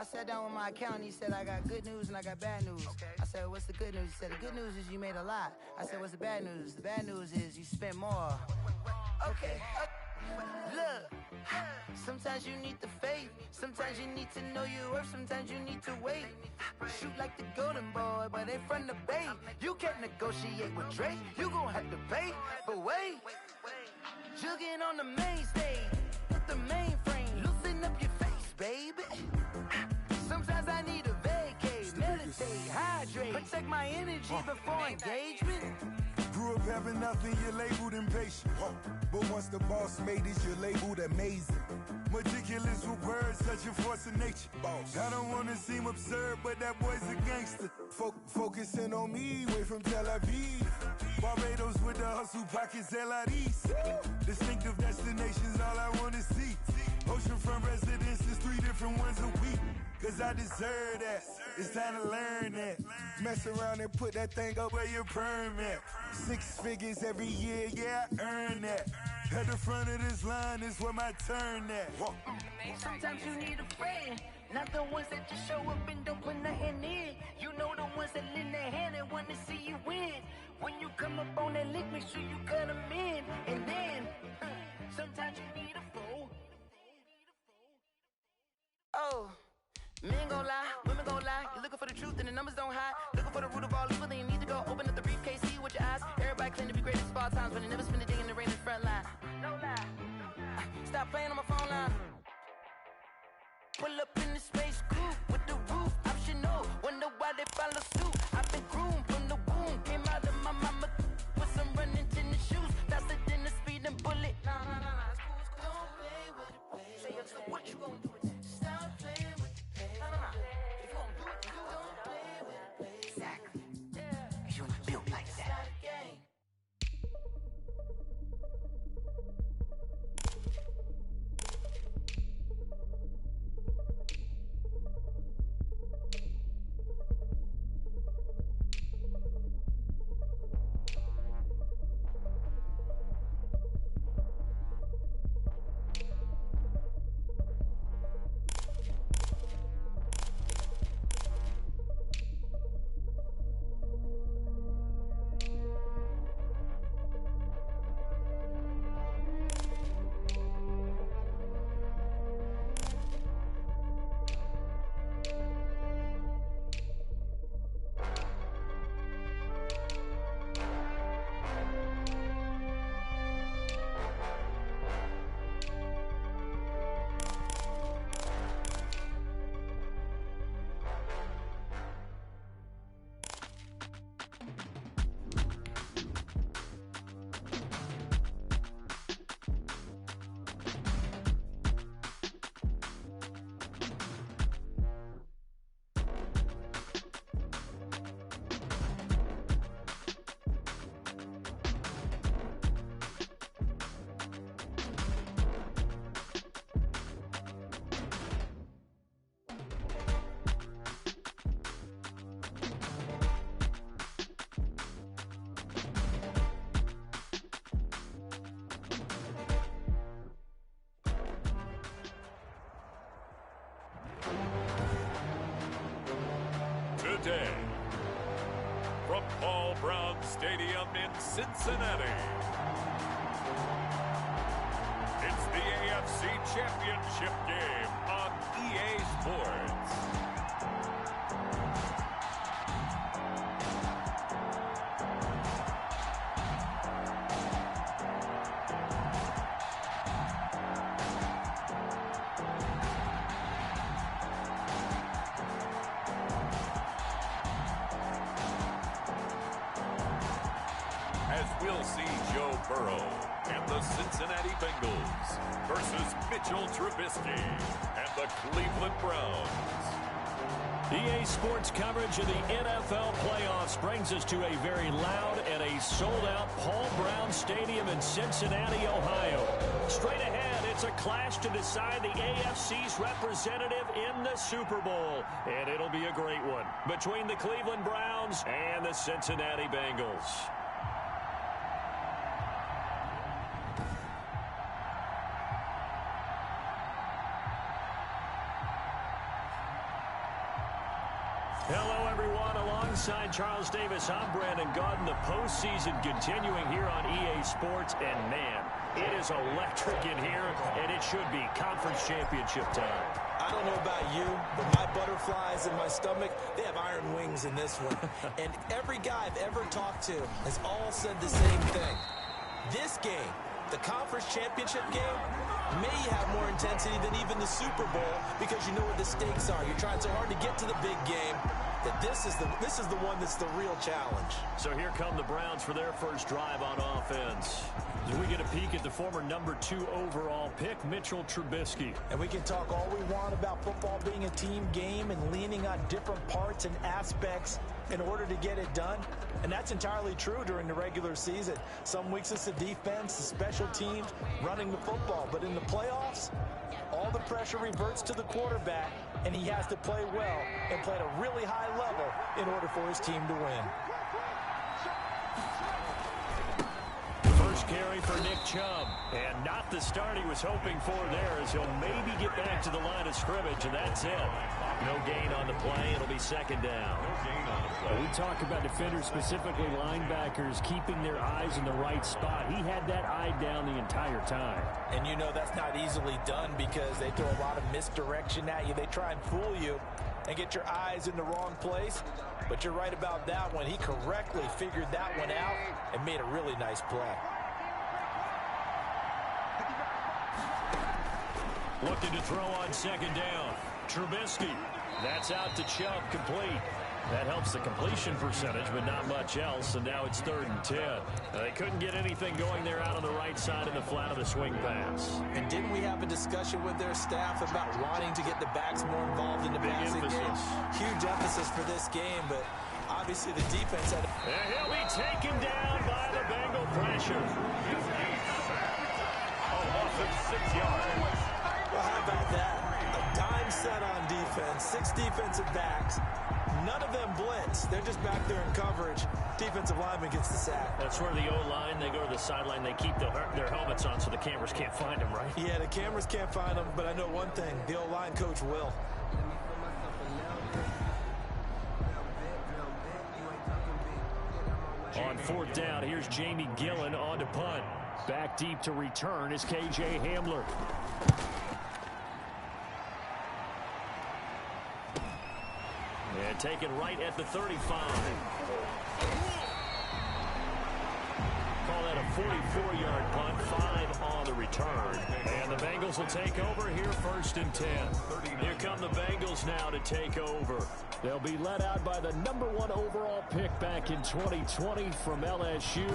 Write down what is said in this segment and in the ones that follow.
I sat down with my accountant. He said, I got good news and I got bad news. Okay. I said, what's the good news? He said, the good news is you made a lot. I said, what's the bad news? The bad news is you spent more. Okay. Look, sometimes you need the faith. Sometimes you need to know your worth. Sometimes you need to wait. Shoot like the golden boy, but in front of Bay. You can't negotiate with Drake. You gon' have to pay. But wait, jugging on the main stage with the mainframe. Loosen up your face, baby. Sometimes I need a vacate, meditate, hydrate, protect my energy before engagement. Grew up having nothing, you're labeled impatient. But once the boss made it, you're labeled amazing. Meticulous with words, such a force of nature. Boss. I don't wanna seem absurd, but that boy's a gangster. Focusing on me, way from Tel Aviv. Barbados with the hustle pockets, LIDs. Distinctive destinations, all I wanna see. Oceanfront residences, 3 different ones a week. Cause I deserve that, it's time to learn that. Mess around and put that thing up where your permit. 6 figures every year, yeah, I earn that. At the front of this line is where my turn at. Sometimes you need a friend, not the ones that just show up and don't put nothing in. You know the ones that lend their hand and wanna see you win. When you come up on that lick, make sure you cut them in. And then, sometimes you need a fool. Oh. Men gon' lie, women gon' lie. You're looking for the truth and the numbers don't hide. Looking for the root of all evil, then you need to go open up the briefcase, see with your eyes. Everybody claim to be greatest of all times, but they never spend a day in the rain in the front line. No lie. Stop playing on my phone line. Pull up in the space coupe with the roof optional. Wonder why they follow suit. I've been groomed from the womb. Came out of my mama with some running tennis shoes. Faster than the speeding bullet. Nah, it's cool, it's cool. Don't play with it, baby. Say, yo, so what you gon' do with it? Stop playing with it. If you gon' do it, you don't play with it, baby. Exactly. Yeah. You ain't built like that. Today, from Paul Brown Stadium in Cincinnati, it's the AFC Championship game on EA Sports. We'll see Joe Burrow and the Cincinnati Bengals versus Mitchell Trubisky and the Cleveland Browns. EA Sports coverage of the NFL playoffs brings us to a very loud and a sold-out Paul Brown Stadium in Cincinnati, Ohio. Straight ahead, it's a clash to decide the AFC's representative in the Super Bowl. And it'll be a great one between the Cleveland Browns and the Cincinnati Bengals. Hello, everyone. Alongside Charles Davis, I'm Brandon Gaudin. The postseason continuing here on EA Sports. And, man, it is electric in here, and it should be conference championship time. I don't know about you, but my butterflies in my stomach, they have iron wings in this one. And every guy I've ever talked to has all said the same thing. This game, the conference championship game, may have more intensity than even the Super Bowl because you know what the stakes are. You're trying so hard to get to the big game that this is the one that's the real challenge. So here come the Browns for their first drive on offense. As we get a peek at the former #2 overall pick, Mitchell Trubisky. And we can talk all we want about football being a team game and leaning on different parts and aspects in order to get it done. And that's entirely true during the regular season. Some weeks it's the defense, the special teams, running the football. But in the playoffs, all the pressure reverts to the quarterback, and he has to play well and play at a really high level in order for his team to win. First carry for Nick Chubb, and not the start he was hoping for there, as he'll maybe get back to the line of scrimmage, and that's it. No gain on the play. It'll be second down. We talk about defenders, specifically linebackers, keeping their eyes in the right spot. He had that eye down the entire time. And you know that's not easily done because they throw a lot of misdirection at you. They try and fool you and get your eyes in the wrong place. But you're right about that one. He correctly figured that one out and made a really nice play. Looking to throw on second down. Trubisky. That's out to Chubb, complete. That helps the completion percentage, but not much else, and now it's 3rd and 10. They couldn't get anything going there out on the right side in the flat of the swing pass. And didn't we have a discussion with their staff about wanting to get the backs more involved in the passing game? Huge emphasis for this game, but obviously the defense had... And he'll be taken down by the Bengal pressure. A loss of 6 yards. Well, how about that? A dime set on defense, 6 defensive backs. None of them blitz. They're just back there in coverage. Defensive lineman gets the sack. That's where the O-line, they go to the sideline, they keep their helmets on so the cameras can't find them, right? Yeah, the cameras can't find them, but I know one thing. The O-line coach will. On 4th down, here's Jamie Gillen on to punt. Back deep to return is K.J. Hamler. And taken right at the 35. Call that a 44-yard punt, 5 on the return. And the Bengals will take over here 1st and 10. Here come the Bengals now to take over. They'll be led out by the #1 overall pick back in 2020 from LSU.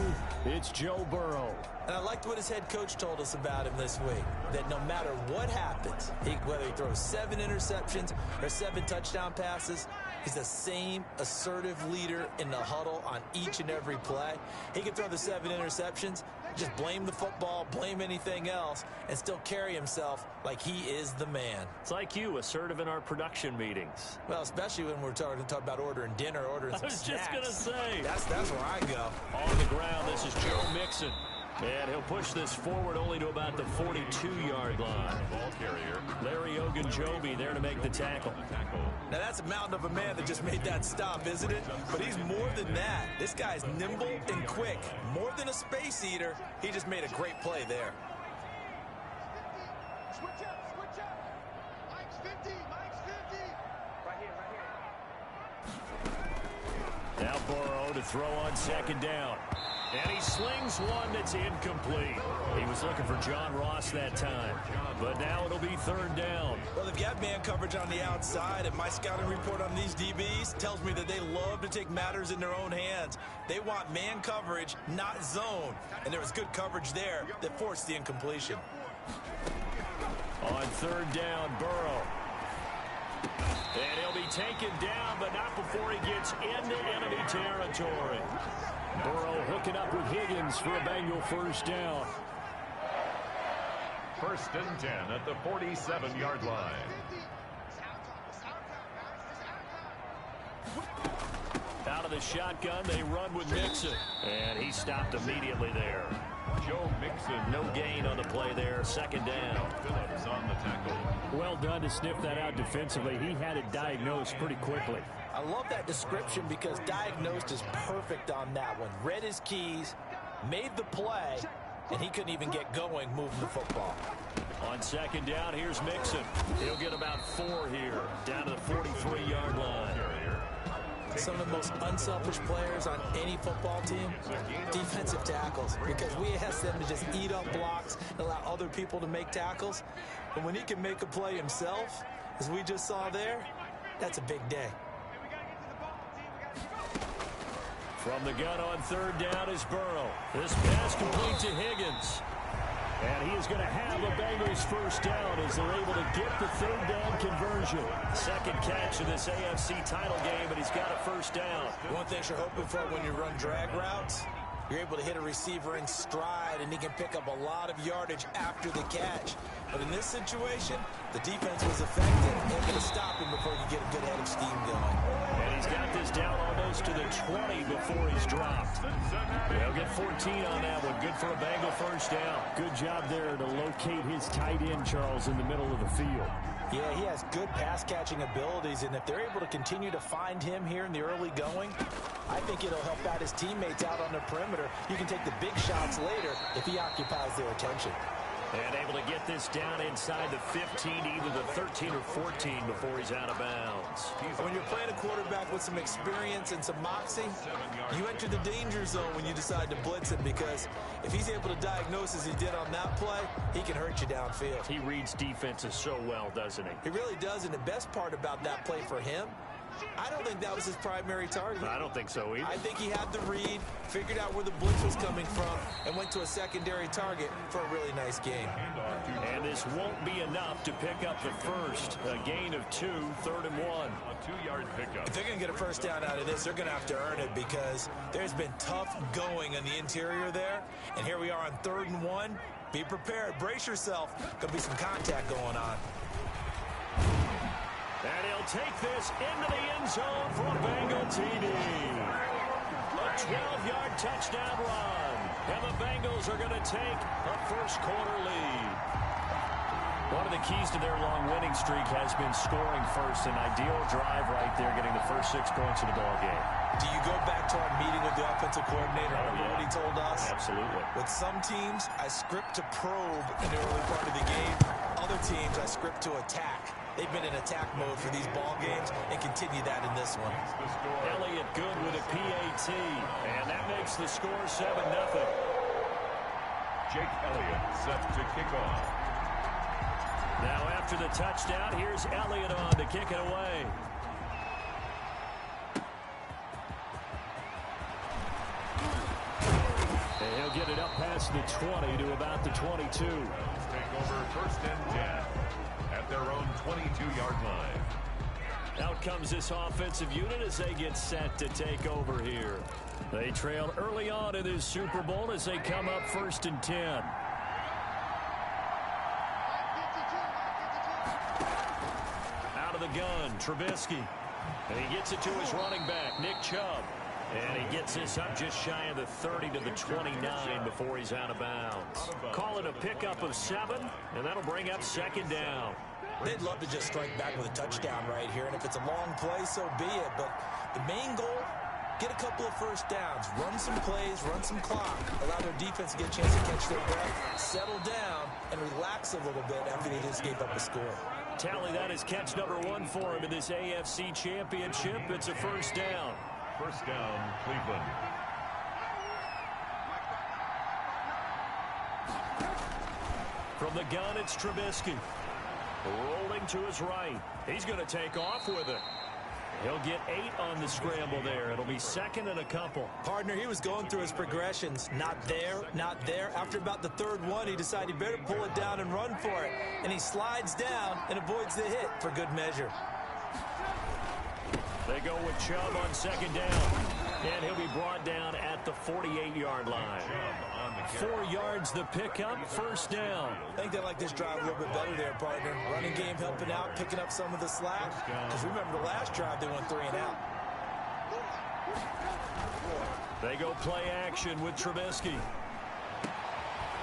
It's Joe Burrow. And I liked what his head coach told us about him this week, that no matter what happens, whether he throws 7 interceptions or 7 touchdown passes, he's the same assertive leader in the huddle on each and every play. He can throw the 7 interceptions, just blame the football, blame anything else, and still carry himself like he is the man. It's like you, assertive in our production meetings. Well, especially when we're talking about ordering dinner, ordering some snacks. I was just going to say. That's where I go. On the ground, this is Joe Mixon. And he'll push this forward only to about the 42-yard line. Ball carrier. Larry Ogunjobi there to make the tackle. Now that's a mountain of a man that just made that stop, isn't it? But he's more than that. This guy's nimble and quick. More than a space eater, he just made a great play there. Switch up, switch up. Mike's 50, Mike's 50. Right here. Now Burrow to throw on second down. And he slings one that's incomplete. He was looking for John Ross that time. But now it'll be 3rd down. Well, they've got man coverage on the outside, and my scouting report on these DBs tells me that they love to take matters in their own hands. They want man coverage, not zone. And there was good coverage there that forced the incompletion. On 3rd down, Burrow. And he'll be taken down, but not before he gets into enemy territory. Burrow hooking up with Higgins for a Bengal 1st down. 1st and 10 at the 47-yard line. Out of the shotgun, they run with Mixon. And he stopped immediately there. Joe Mixon. No gain on the play there. Second down. Phillips on the tackle. Well done to sniff that out defensively. He had it diagnosed pretty quickly. I love that description because diagnosed is perfect on that one. Read his keys, made the play, and he couldn't even get going moving the football. On second down, here's Mixon. He'll get about 4 here, down to the 43-yard line. Some of the most unselfish players on any football team, defensive tackles, because we ask them to just eat up blocks and allow other people to make tackles. But when he can make a play himself, as we just saw there, that's a big day. From the gun on third down is Burrow. This pass complete to Higgins. And he is going to have a Bengals first down as they're able to get the third down conversion. Second catch of this AFC title game, and he's got a first down. One thing you're hoping for when you run drag routes, you're able to hit a receiver in stride, and he can pick up a lot of yardage after the catch. But in this situation, the defense was effective and going to stop him before he could get a good head of steam going. And he's got this down almost to the 20 before he's dropped. They'll get 14 on that one. Good for a Bengal first down. Good job there to locate his tight end, Charles, in the middle of the field. Yeah, he has good pass-catching abilities, and if they're able to continue to find him here in the early going, I think it'll help out his teammates out on the perimeter. You can take the big shots later if he occupies their attention. And able to get this down inside the 15, either the 13 or 14 before he's out of bounds. When you're playing a quarterback with some experience and some moxie, you enter the danger zone when you decide to blitz him, because if he's able to diagnose as he did on that play, he can hurt you downfield. He reads defenses so well, doesn't he? He really does, and the best part about that play for him, I don't think that was his primary target. I don't think so either. I think he had the read, figured out where the blitz was coming from, and went to a secondary target for a really nice game. And this won't be enough to pick up the first. A gain of 2, 3rd and 1. A 2-yard pickup. If they're going to get a first down out of this, they're going to have to earn it, because there's been tough going on the interior there. And here we are on 3rd and 1. Be prepared. Brace yourself. Going to be some contact going on. And he'll take this into the end zone for a Bengal TD. A 12-yard touchdown run. And the Bengals are going to take a first-quarter lead. One of the keys to their long winning streak has been scoring first. An ideal drive right there, getting the first 6 points of the ball game. Do you go back to our meeting with the offensive coordinator? Remember what he told us? Absolutely. With some teams, I script to probe in the early part of the game. Other teams, I script to attack. They've been in attack mode for these ball games and continue that in this one. Elliott good with a PAT. And that makes the score 7-0. Jake Elliott set to kick off. Now after the touchdown, here's Elliott on to kick it away. And he'll get it up past the 20 to about the 22. Take over 1st and 10 at their own 22-yard line. Out comes this offensive unit as they get set to take over here. They trailed early on in this Super Bowl as they come up 1st and 10. Out of the gun, Trubisky. And he gets it to his running back, Nick Chubb. And he gets this up just shy of the 30 to the 29 before he's out of bounds. Call it a pickup of 7, and that'll bring up 2nd down. They'd love to just strike back with a touchdown right here, and if it's a long play, so be it. But the main goal, get a couple of first downs, run some plays, run some clock, allow their defense to get a chance to catch their breath, settle down, and relax a little bit after they just gave up a score. Tally, that is catch number 1 for him in this AFC Championship. It's a first down. First down, Cleveland. From the gun, it's Trubisky. Rolling to his right. He's going to take off with it. He'll get 8 on the scramble there. It'll be 2nd and a couple. Partner, he was going through his progressions. Not there, not there. After about the 3rd one, he decided he better pull it down and run for it. And he slides down and avoids the hit for good measure. They go with Chubb on 2nd down. And he'll be brought down at the 48-yard line. 4 yards the pickup, first down. I think they like this drive a little bit better there, partner. Running game helping out, picking up some of the slack. Because remember, the last drive, they went 3 and out. They go play action with Trubisky.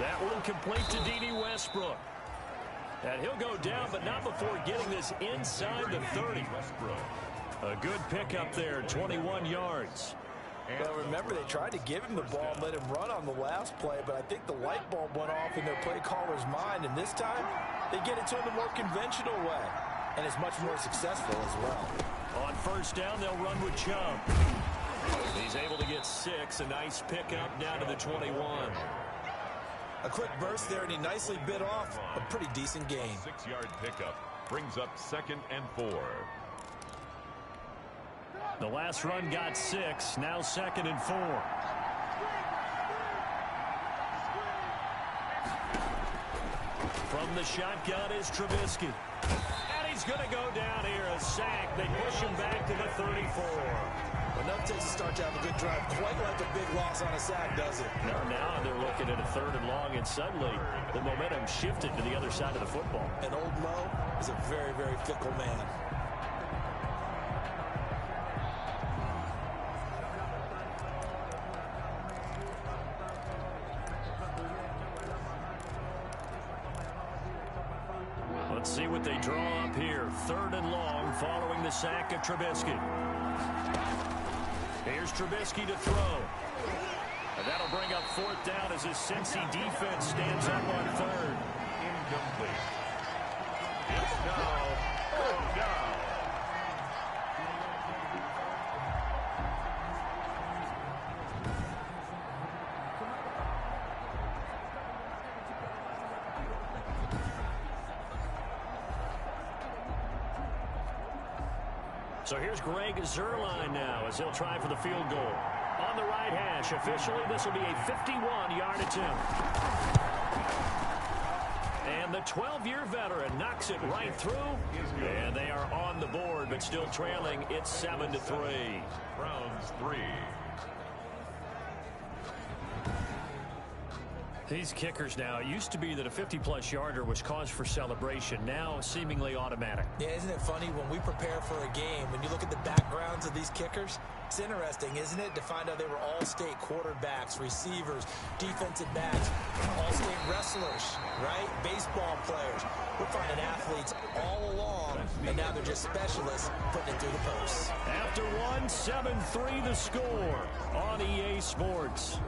That one complete to D.D. Westbrook. And he'll go down, but not before getting this inside the 30. A good pickup there, 21 yards. Well, remember, they tried to give him the ball and let him run on the last play, but I think the light bulb went off in their play caller's mind, and this time they get it to him the more conventional way, and it's much more successful as well. On first down, they'll run with Chubb. He's able to get 6, a nice pickup down to the 21. A quick burst there, and he nicely bit off a pretty decent gain. 6-yard pickup brings up 2nd and 4. The last run got 6, now 2nd and 4. From the shotgun is Trubisky. And he's going to go down here, a sack. They push him back to the 34. Enough to start to have a good drive, quite like a big loss on a sack, does it? Now they're looking at a 3rd and long, and suddenly the momentum shifted to the other side of the football. And Old Mo is a very, very fickle man. Let's see what they draw up here. 3rd and long following the sack of Trubisky. Here's Trubisky to throw. And that'll bring up 4th down as his Cincy defense stands up on 3rd. Incomplete. It's now 4th down. So here's Greg Zuerlein now as he'll try for the field goal. On the right hash, officially this will be a 51-yard attempt. And the 12-year veteran knocks it right through. And they are on the board, but still trailing. It's 7-3. Browns 3. These kickers now, it used to be that a 50-plus yarder was cause for celebration. Now seemingly automatic. Yeah, isn't it funny when we prepare for a game, when you look at the backgrounds of these kickers, it's interesting, isn't it, to find out they were all-state quarterbacks, receivers, defensive backs, all-state wrestlers, right? Baseball players. We're finding athletes all along, and now they're just specialists putting it through the posts. After one, 7-3 the score on EA Sports.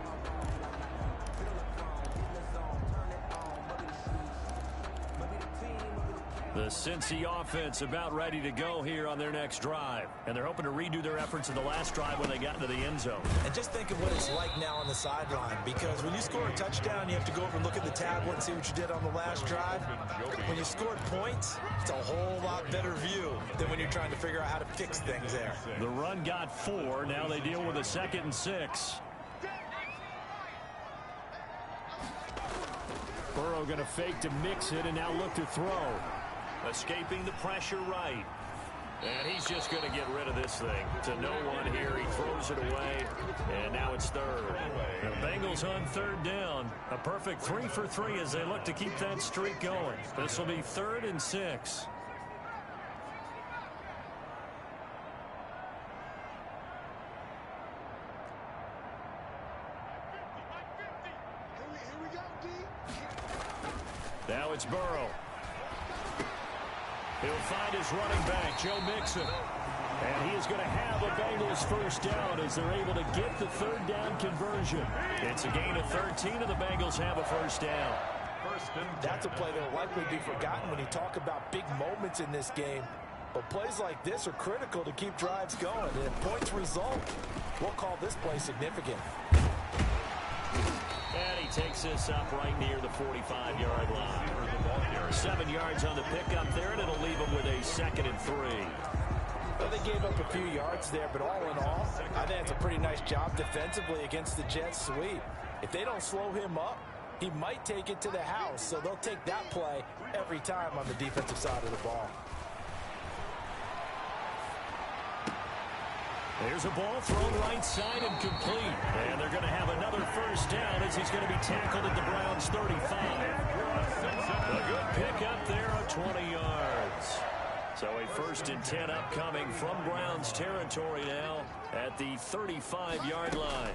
The Cincy offense about ready to go here on their next drive. And they're hoping to redo their efforts in the last drive when they got into the end zone. And just think of what it's like now on the sideline, because when you score a touchdown, you have to go over and look at the tablet and see what you did on the last drive. When you scored points, it's a whole lot better view than when you're trying to figure out how to fix things there. The run got 4. Now they deal with a 2nd and 6. Burrow going to fake to mix it and now look to throw. Escaping the pressure right. And he's just going to get rid of this thing. To no one here. He throws it away. And now it's 3rd. The Bengals on 3rd down. A perfect 3 for 3 as they look to keep that streak going. This will be 3rd and 6. Now it's Burrow. He'll find his running back, Joe Mixon. And he is going to have a Bengals first down as they're able to get the 3rd down conversion. It's a gain of 13, and the Bengals have a first down. That's a play that will likely be forgotten when you talk about big moments in this game. But plays like this are critical to keep drives going. And if points result, we'll call this play significant. And he takes this up right near the 45-yard line. 7 yards on the pickup there, and it'll leave him with a 2nd and 3. Well, they gave up a few yards there, but all in all, I think it's a pretty nice job defensively against the Jets sweep. If they don't slow him up, he might take it to the house, so they'll take that play every time on the defensive side of the ball. There's a ball thrown right side and complete. And they're going to have another first down as he's going to be tackled at the Browns' 35. A good pickup there on 20 yards. So a 1st and 10 upcoming from Browns territory now at the 35-yard line.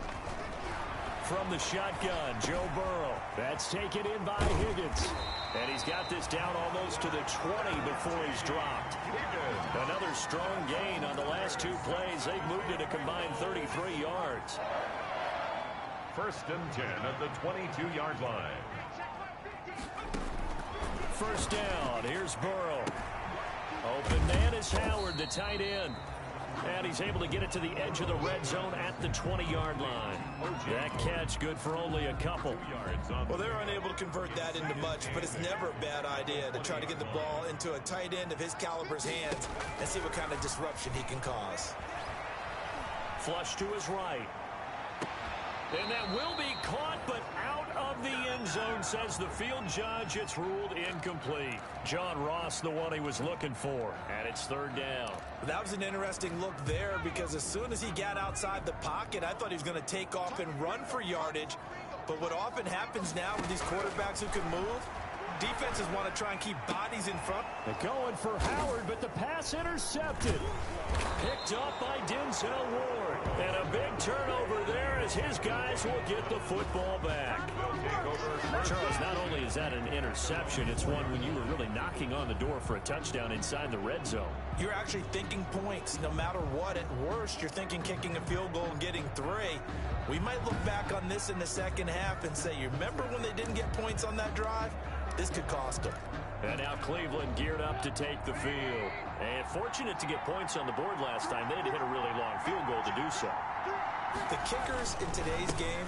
from the shotgun. Joe Burrow. That's taken in by Higgins. And he's got this down almost to the 20 before he's dropped. Another strong gain on the last 2 plays. They've moved it a combined 33 yards. 1st and 10 at the 22-yard line. First down. Here's Burrow. Open man is Howard, the tight end. And he's able to get it to the edge of the red zone at the 20-yard line. That catch good for only a couple. Well, they're unable to convert that into much, but it's never a bad idea to try to get the ball into a tight end of his caliber's hands and see what kind of disruption he can cause. Flush to his right. And that will be caught, but out of the end zone, says the field judge. It's ruled incomplete. John Ross, the one he was looking for, and it's 3rd down. That was an interesting look there because as soon as he got outside the pocket, I thought he was going to take off and run for yardage. But what often happens now with these quarterbacks who can move, defenses want to try and keep bodies in front. They're going for Howard, but the pass intercepted. Picked up by Denzel Ward. And a big turnover there as his guys will get the football back. Charles, not only is that an interception, it's one when you were really knocking on the door for a touchdown inside the red zone. You're actually thinking points no matter what. At worst, you're thinking kicking a field goal and getting 3. We might look back on this in the second half and say, you remember when they didn't get points on that drive? This could cost them. And now Cleveland geared up to take the field. And fortunate to get points on the board last time. They had to hit a really long field goal to do so. The kickers in today's game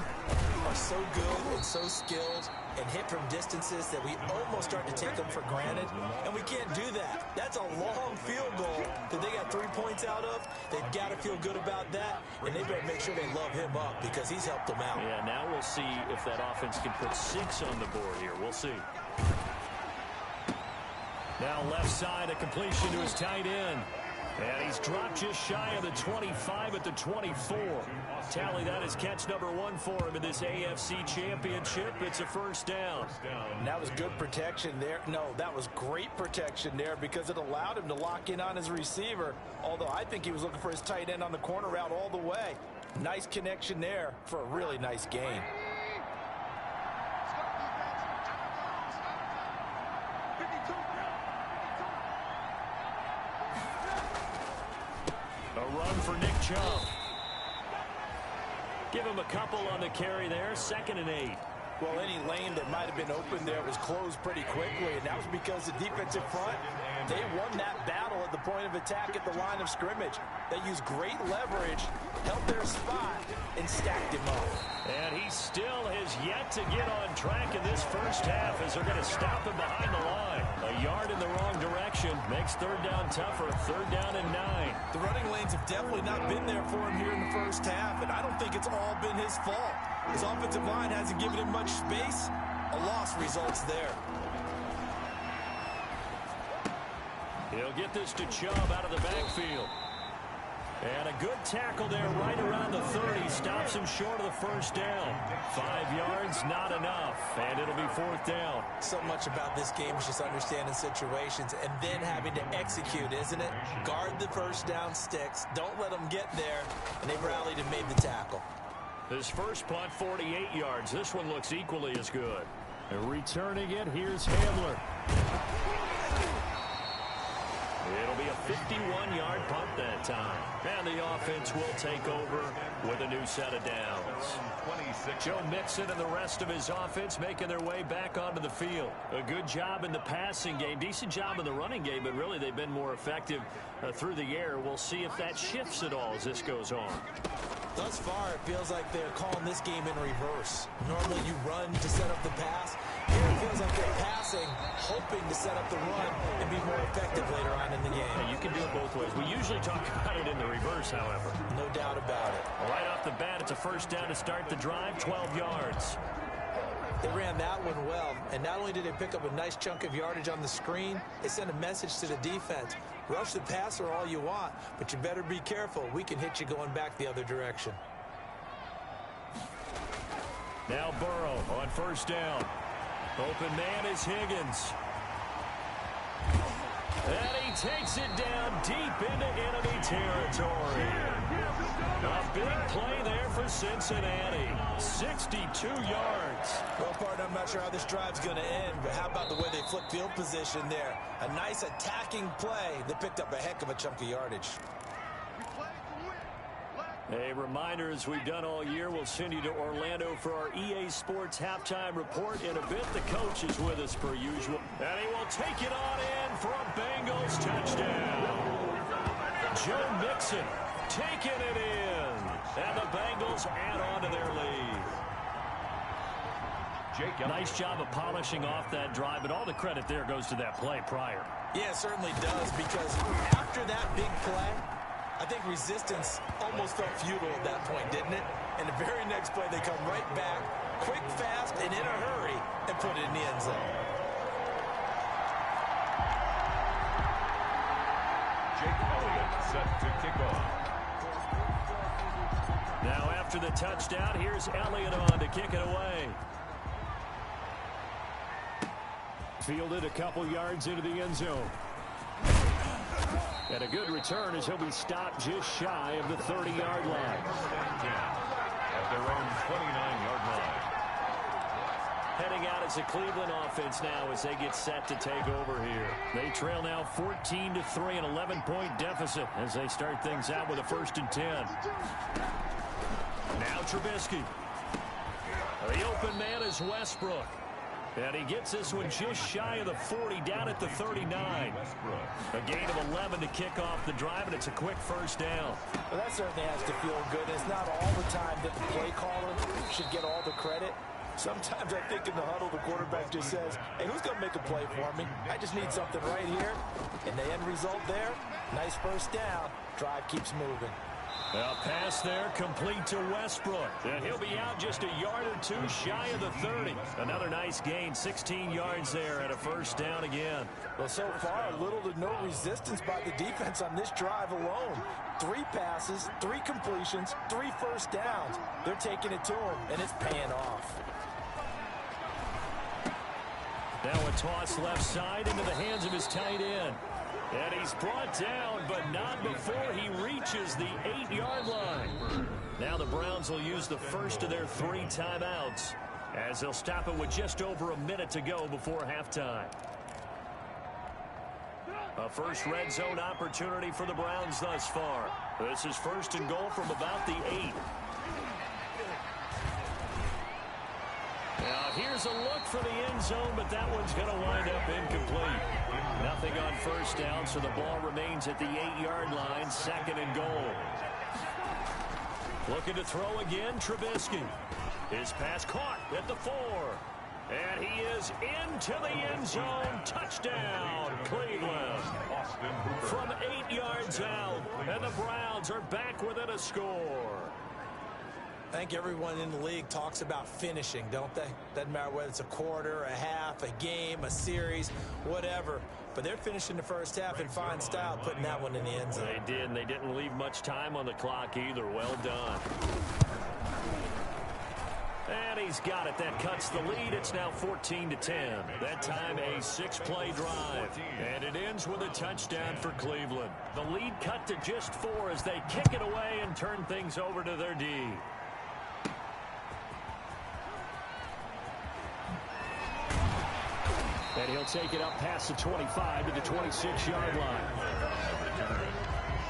are so good and so skilled and hit from distances that we almost start to take them for granted. And we can't do that. That's a long field goal that they got 3 points out of. They've got to feel good about that. And they better make sure they love him up because he's helped them out. Yeah, now we'll see if that offense can put 6 on the board here. We'll see. Now left side, a completion to his tight end. And he's dropped just shy of the 25 at the 24. Tally that is catch number 1 for him in this AFC Championship. It's a 1st down. And that was good protection there. No, that was great protection there because it allowed him to lock in on his receiver. Although I think he was looking for his tight end on the corner route all the way. Nice connection there for a really nice gain. A run for Nick Chubb. Give him a couple on the carry there. 2nd and 8. Well, any lane that might have been open there was closed pretty quickly, and that was because the defensive front, they won that battle at the point of attack at the line of scrimmage. They used great leverage, held their spot, and stacked him up. And he still has yet to get on track in this first half as they're going to stop him behind the line. A yard in the wrong direction makes 3rd down tougher. 3rd down and 9. The running lanes have definitely not been there for him here in the first half, and I don't think it's all been his fault. His offensive line hasn't given him much space. A loss results there. He'll get this to Chubb out of the backfield. And a good tackle there right around the 30. Stops him short of the 1st down. 5 yards, not enough. And it'll be 4th down. So much about this game is just understanding situations and then having to execute, isn't it? Guard the 1st down sticks. Don't let them get there. And they rallied and made the tackle. His first punt, 48 yards. This one looks equally as good. And returning it, here's Hamler. It'll be a 51-yard punt that time. And the offense will take over with a new set of downs. Joe Mixon and the rest of his offense making their way back onto the field. A good job in the passing game, decent job in the running game, but really they've been more effective through the air. We'll see if that shifts at all as this goes on. Thus far, it feels like they're calling this game in reverse. Normally you run to set up the pass. Here it feels like they're passing, hoping to set up the run and be more effective later on in the game. Yeah, you can do it both ways. We usually talk about it in the reverse, however. No doubt about it. Right off the bat, it's a 1st down to start the drive, 12 yards. They ran that one well, and not only did they pick up a nice chunk of yardage on the screen, they sent a message to the defense. Rush the passer all you want, but you better be careful. We can hit you going back the other direction. Now Burrow on 1st down. Open man is Higgins. And he takes it down deep into enemy territory. A big play there for Cincinnati. 62 yards. Well, partner, I'm not sure how this drive's going to end, but how about the way they flip field position there? A nice attacking play that picked up a heck of a chunk of yardage. A reminder, as we've done all year, we'll send you to Orlando for our EA Sports halftime report. In a bit, the coach is with us per usual. And he will take it on in for a Bengals touchdown. Joe Mixon taking it in. And the Bengals add on to their lead. Nice job of polishing off that drive, but all the credit there goes to that play prior. Yeah, it certainly does, because after that big play, I think resistance almost felt futile at that point, didn't it? And the very next play, they come right back, quick, fast, and in a hurry, and put it in the end zone. Jake Elliott set to kick off. Now after the touchdown, here's Elliott on to kick it away. Fielded a couple yards into the end zone. And a good return as he'll be stopped just shy of the 30-yard line. At their own 29-yard line. Heading out as a Cleveland offense now as they get set to take over here. They trail now 14-3, an 11-point deficit as they start things out with a 1st and 10. Now Trubisky. The open man is Westbrook. And he gets this one just shy of the 40, down at the 39. A gain of 11 to kick off the drive, and it's a quick 1st down. Well, that certainly has to feel good. It's not all the time that the play caller should get all the credit. Sometimes I think in the huddle, the quarterback just says, hey, who's going to make a play for me? I just need something right here. And the end result there, nice 1st down. Drive keeps moving. A pass there complete to Westbrook. And he'll be out just a yard or two shy of the 30. Another nice gain, 16 yards there and a 1st down again. Well, so far, little to no resistance by the defense on this drive alone. 3 passes, 3 completions, 3 1st downs. They're taking it to him, and it's paying off. Now a toss left side into the hands of his tight end. And he's brought down, but not before he reaches the 8-yard line. Now the Browns will use the first of their 3 timeouts as they'll stop it with just over a minute to go before halftime. A first red zone opportunity for the Browns thus far. This is 1st and goal from about the 8. Now here's a look for the end zone, but that one's going to wind up incomplete. Nothing on 1st down, so the ball remains at the 8-yard line, 2nd and goal. Looking to throw again, Trubisky. His pass caught at the 4. And he is into the end zone. Touchdown, Cleveland. From 8 yards out, and the Browns are back within a score. I think everyone in the league talks about finishing, don't they? Doesn't matter whether it's a quarter, a half, a game, a series, whatever. But they're finishing the 1st half in fine style, putting that one in the end zone. They did, and they didn't leave much time on the clock either. Well done. And he's got it. That cuts the lead. It's now 14-10. That time a 6-play drive. And it ends with a touchdown for Cleveland. The lead cut to just 4 as they kick it away and turn things over to their D. And he'll take it up past the 25 to the 26-yard line.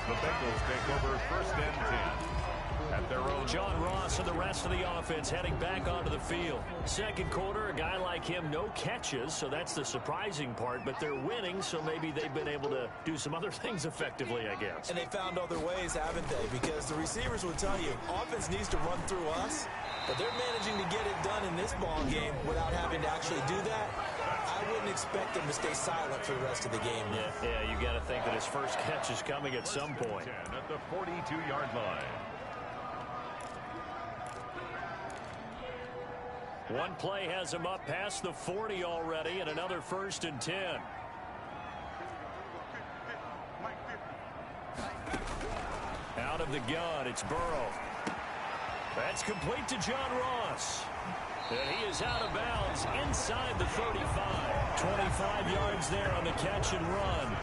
The Bengals take over 1st and 10. At their own. John Ross and the rest of the offense heading back onto the field. 2nd quarter, a guy like him, no catches, so that's the surprising part. But they're winning, so maybe they've been able to do some other things effectively, I guess. And they found other ways, haven't they? Because the receivers will tell you, offense needs to run through us, but they're managing to get it done in this ball game without having to actually do that. I wouldn't expect them to stay silent for the rest of the game. Yeah, you got to think that his first catch is coming at some point. At the 42-yard line. One play has him up past the 40 already, and another 1st and 10. Out of the gun, it's Burrow. That's complete to John Ross. And he is out of bounds inside the 35. 25 yards there on the catch and run.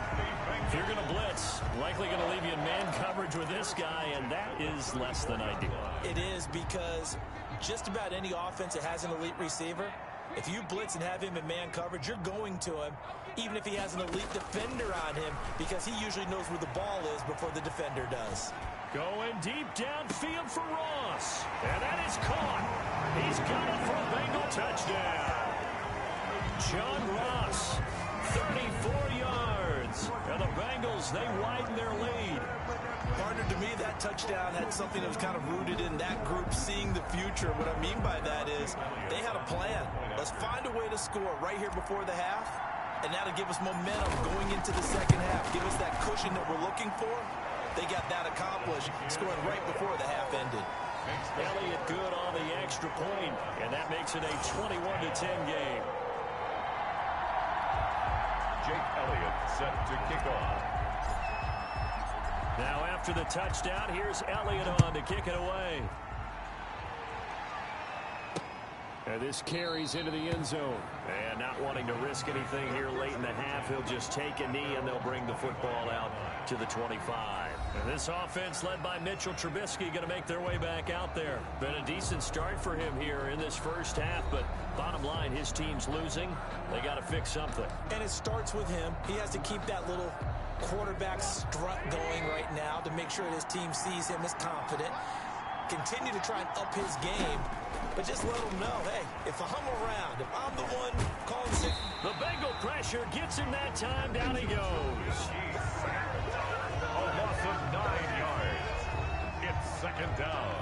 If you're going to blitz, likely going to leave you in man coverage with this guy, and that is less than ideal. It is, because just about any offense that has an elite receiver, if you blitz and have him in man coverage, you're going to him, even if he has an elite defender on him, because he usually knows where the ball is before the defender does. Going deep downfield for Ross. And that is caught. He's got it for a Bengal touchdown. John Ross, 34 yards. And the Bengals, they widen their lead. Partner, to me, that touchdown had something that was kind of rooted in that group seeing the future. What I mean by that is they had a plan. Let's find a way to score right here before the half, and that'll give us momentum going into the second half, give us that cushion that we're looking for. They got that accomplished, scoring right before the half ended. Elliott good on the extra point, and that makes it a 21-10 game. Jake Elliott set to kick off. Now after the touchdown, here's Elliott on to kick it away. And this carries into the end zone. And not wanting to risk anything here late in the half, he'll just take a knee and they'll bring the football out to the 25. And this offense led by Mitchell Trubisky going to make their way back out there. Been a decent start for him here in this first half, but bottom line, his team's losing. They got to fix something. And it starts with him. He has to keep that little quarterback strut going right now to make sure that his team sees him as confident. Continue to try and up his game, but just let him know, hey, if I'm around, if I'm the one calling sick. The Bengal pressure gets him that time. Down he goes. A loss of 9 yards. It's second down.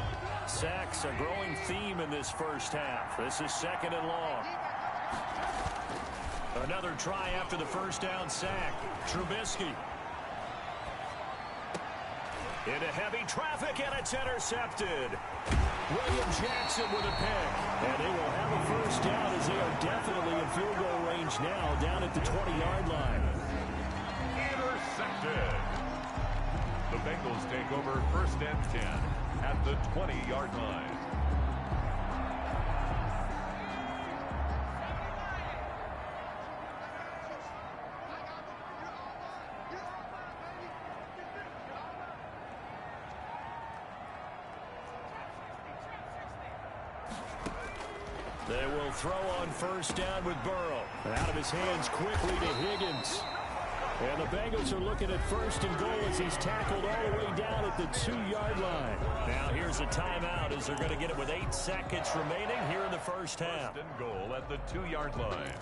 Sacks a growing theme in this first half. This is second and long. Another try after the first down sack. Trubisky. Into heavy traffic, and it's intercepted. William Jackson with a pick. And they will have a first down as they are definitely in field goal range now, down at the 20-yard line. Intercepted. The Bengals take over first and 10 at the 20-yard line. They will throw on first down with Burrow. Out of his hands quickly to Higgins. And the Bengals are looking at first and goal as he's tackled all the way down at the 2-yard line. Now here's a timeout as they're going to get it with 8 seconds remaining here in the first half. First and goal at the 2-yard line.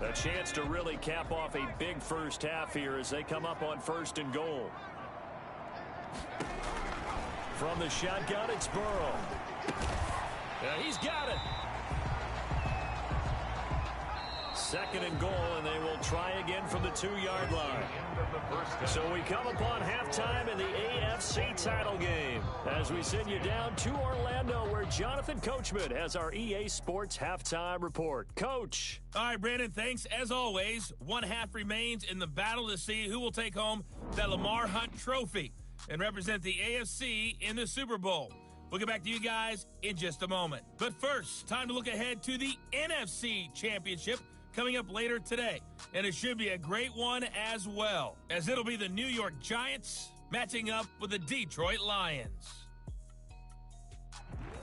A chance to really cap off a big first half here as they come up on first and goal. From the shotgun, it's Burrow. He's got it. Second and goal, and they will try again from the 2-yard line. So we come upon halftime in the AFC title game as we send you down to Orlando, where Jonathan Coachman has our EA Sports halftime report. Coach. All right, Brandon, thanks. As always, one half remains in the battle to see who will take home that Lamar Hunt trophy and represent the AFC in the Super Bowl. We'll get back to you guys in just a moment. But first, time to look ahead to the NFC Championship coming up later today. And it should be a great one as well, as it'll be the New York Giants matching up with the Detroit Lions.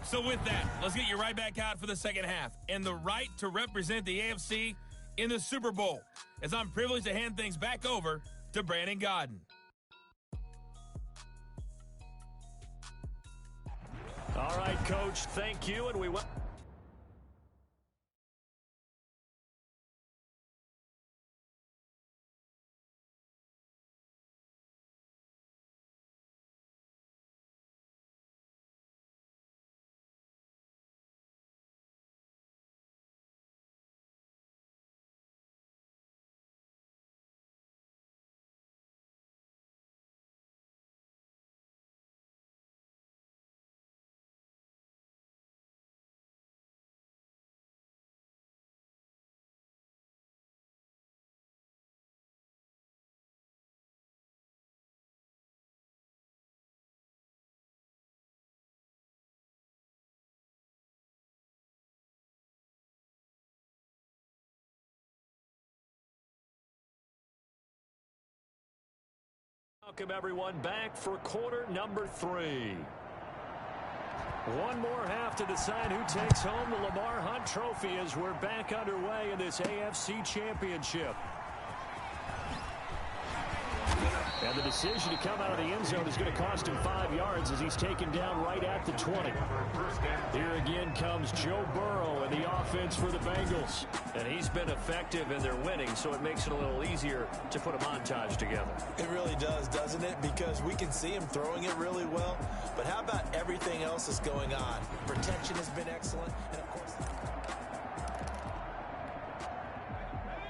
So with that, let's get you right back out for the second half and the right to represent the AFC in the Super Bowl, as I'm privileged to hand things back over to Brandon Godden. All right, Coach, thank you, and we will. Welcome, everyone, back for quarter number 3. One more half to decide who takes home the Lamar Hunt Trophy as we're back underway in this AFC Championship. And the decision to come out of the end zone is going to cost him 5 yards as he's taken down right at the 20. Here again comes Joe Burrow and the offense for the Bengals. And he's been effective in their winning, so it makes it a little easier to put a montage together. It really does, doesn't it? Because we can see him throwing it really well. But how about everything else that's going on? Protection has been excellent. And, of course,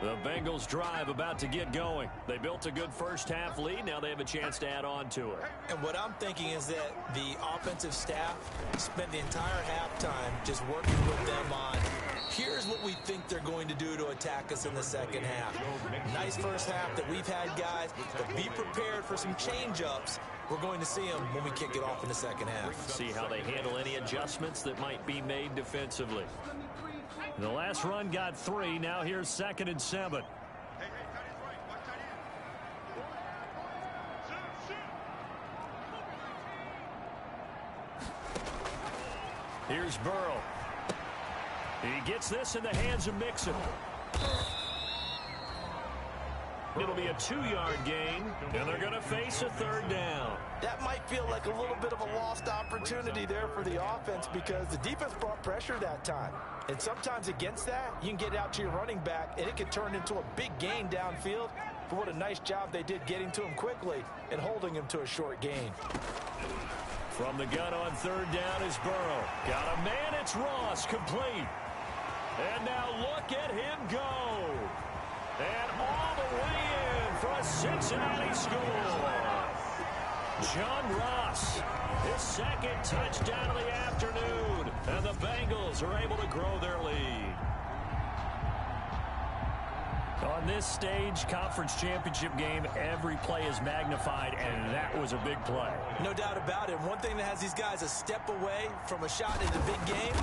the Bengals drive about to get going. They built a good first-half lead. Now they have a chance to add on to it. and what I'm thinking is that the offensive staff spent the entire halftime just working with them on here's what we think they're going to do to attack us in the second half. Nice first half that we've had, guys, but be prepared for some change-ups. We're going to see them when we kick it off in the second half. See how they handle any adjustments that might be made defensively. The last run got 3. Now here's 2nd and 7. Here's Burrow. He gets this in the hands of Mixon. It'll be a 2-yard gain, and they're going to face a 3rd down. That might feel like a little bit of a lost opportunity there for the offense because the defense brought pressure that time. And sometimes against that, you can get out to your running back, and it can turn into a big gain downfield. But what a nice job they did getting to him quickly and holding him to a short gain. From the gun on 3rd down is Burrow. Got a man, it's Ross, complete. And now look at him go. And all the way in for a Cincinnati score. John Ross, his 2nd touchdown of the afternoon. And the Bengals are able to grow their lead. On this stage, conference championship game, every play is magnified, and that was a big play. No doubt about it. One thing that has these guys a step away from a shot in the big game,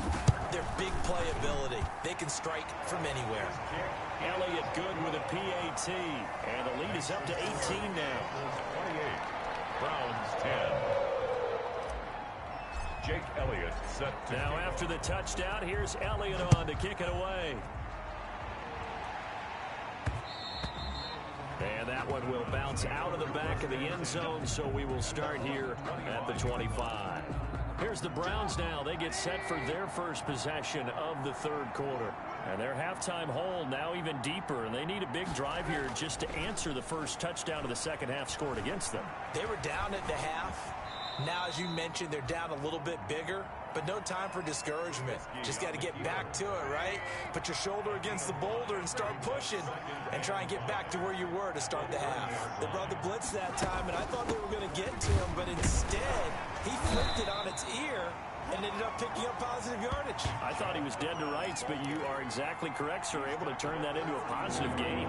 their big play ability. They can strike from anywhere. Elliott good with a PAT, and the lead is up to 18 now. 28, Browns 10. Jake Elliott set to now after the touchdown, here's Elliott on to kick it away. And that one will bounce out of the back of the end zone, so we will start here at the 25. Here's the Browns now. They get set for their first possession of the 3rd quarter. And their halftime hold now even deeper, and they need a big drive here just to answer the first touchdown of the second half scored against them. They were down at the half. Now, as you mentioned, they're down a little bit bigger, but no time for discouragement. Just got to get back to it, right? Put your shoulder against the boulder and start pushing and try and get back to where you were to start the half. They brought the blitz that time, and I thought they were going to get to him, but instead, he flipped it on its ear and ended up picking up positive yardage. I thought he was dead to rights, but you are exactly correct, sir. Able to turn that into a positive gain.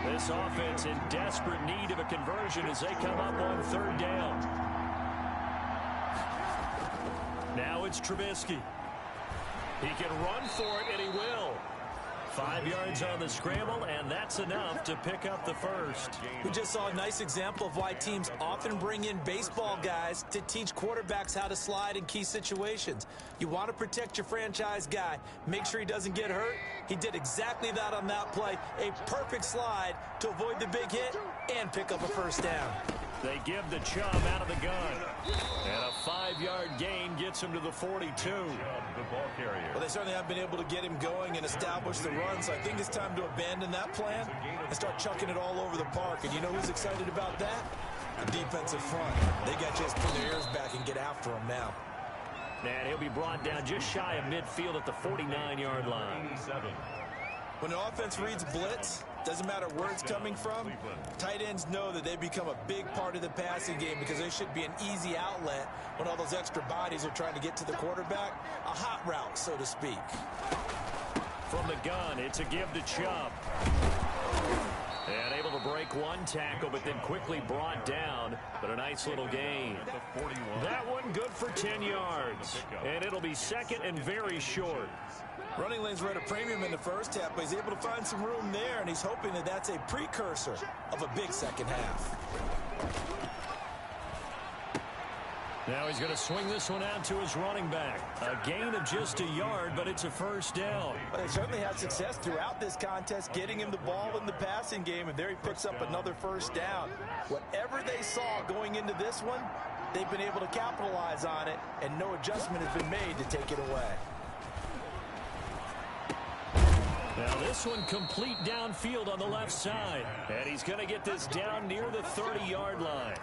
This offense in desperate need of a conversion as they come up on 3rd down. Now it's Trubisky. He can run for it, and he will. 5 yards on the scramble, and that's enough to pick up the first. We just saw a nice example of why teams often bring in baseball guys to teach quarterbacks how to slide in key situations. You want to protect your franchise guy. Make sure he doesn't get hurt. He did exactly that on that play. A perfect slide to avoid the big hit and pick up a first down. They give the Chubb out of the gun. And a 5-yard gain gets him to the 42. The ball carrier. Well, they certainly have been able to get him going and establish the run, so I think it's time to abandon that plan and start chucking it all over the park. And you know who's excited about that? The defensive front. They got to just pull their ears back and get after him now. And he'll be brought down just shy of midfield at the 49-yard line. When an offense reads blitz, doesn't matter where it's coming from, tight ends know that they become a big part of the passing game because they should be an easy outlet when all those extra bodies are trying to get to the quarterback. A hot route, so to speak. From the gun, it's a give to Chubb. And able to break one tackle, but then quickly brought down. But a nice little gain. That one good for 10 yards. And it'll be 2nd and very short. Running lanes were at a premium in the first half, but he's able to find some room there, and he's hoping that that's a precursor of a big second half. Now he's going to swing this one out to his running back. A gain of just a yard, but it's a first down. But they certainly had success throughout this contest, getting him the ball in the passing game, and there he picks up another first down. Whatever they saw going into this one, they've been able to capitalize on it, and no adjustment has been made to take it away. Now this one complete downfield on the left side. And he's going to get this down near the 30-yard line.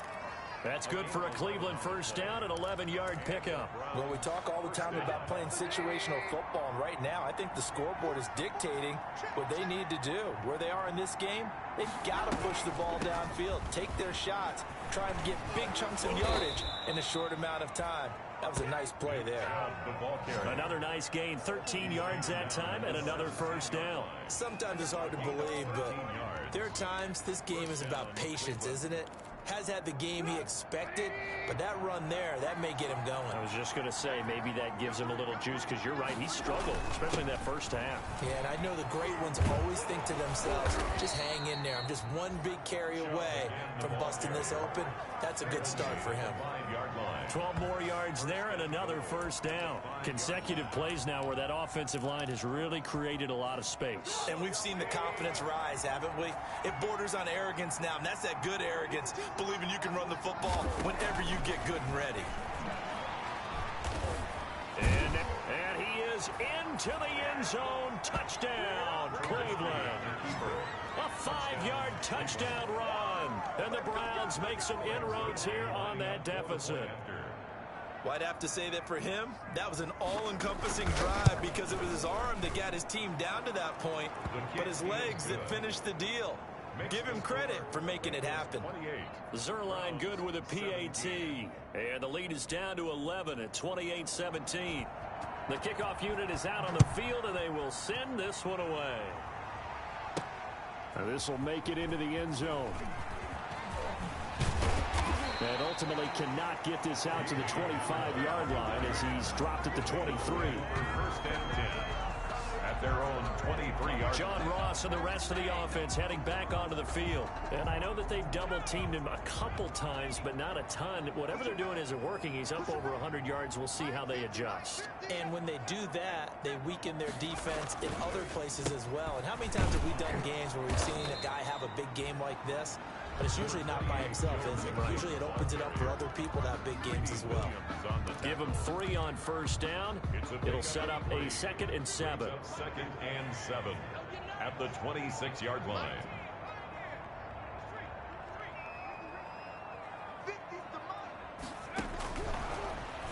That's good for a Cleveland first down, an 11-yard pickup. Well, we talk all the time about playing situational football, and right now I think the scoreboard is dictating what they need to do. Where they are in this game, they've got to push the ball downfield, take their shots, try and get big chunks of yardage in a short amount of time. That was a nice play there. Another nice gain, 13 yards that time, and another first down. Sometimes it's hard to believe, but there are times this game is about patience, isn't it? Has had the game he expected, but that run there, that may get him going. I was just going to say, maybe that gives him a little juice, because you're right, he struggled, especially in that first half. Yeah, and I know the great ones always think to themselves, just hang in there. I'm just one big carry away from busting this open. That's a good start for him. 12 more yards there and another first down. Consecutive plays now where that offensive line has really created a lot of space. And we've seen the confidence rise, haven't we? It borders on arrogance now, and that's that good arrogance, believing you can run the football whenever you get good and ready. And he is into the end zone. Touchdown, Cleveland. A 5-yard touchdown run. And the Browns make some inroads here on that deficit. Well, I'd have to say that for him, that was an all-encompassing drive because it was his arm that got his team down to that point, but his legs that finished the deal. Give him credit for making it happen. Zerline good with a PAT. And the lead is down to 11 at 28-17. The kickoff unit is out on the field, and they will send this one away. And this will make it into the end zone. And ultimately cannot get this out to the 25-yard line as he's dropped at the 23. First and 10 at their own 23-yard. John Ross and the rest of the offense heading back onto the field. And I know that they've double-teamed him a couple times, but not a ton. Whatever they're doing isn't working. He's up over 100 yards. We'll see how they adjust. And when they do that, they weaken their defense in other places as well. And how many times have we done games where we've seen a guy have a big game like this? But it's usually not by himself, is it? Usually it opens it up for other people to have big games as well. Give him 3 on first down. It'll set up a 2nd and 7. 2nd and 7 at the 26-yard line.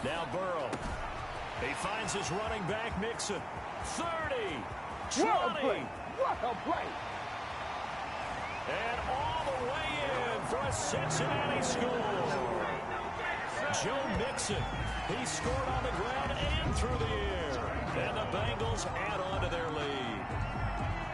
Now Burrow. He finds his running back, Mixon. 30, 20. What a play. And all the way in for a Cincinnati score. Joe Mixon. He scored on the ground and through the air. And the Bengals add on to their lead.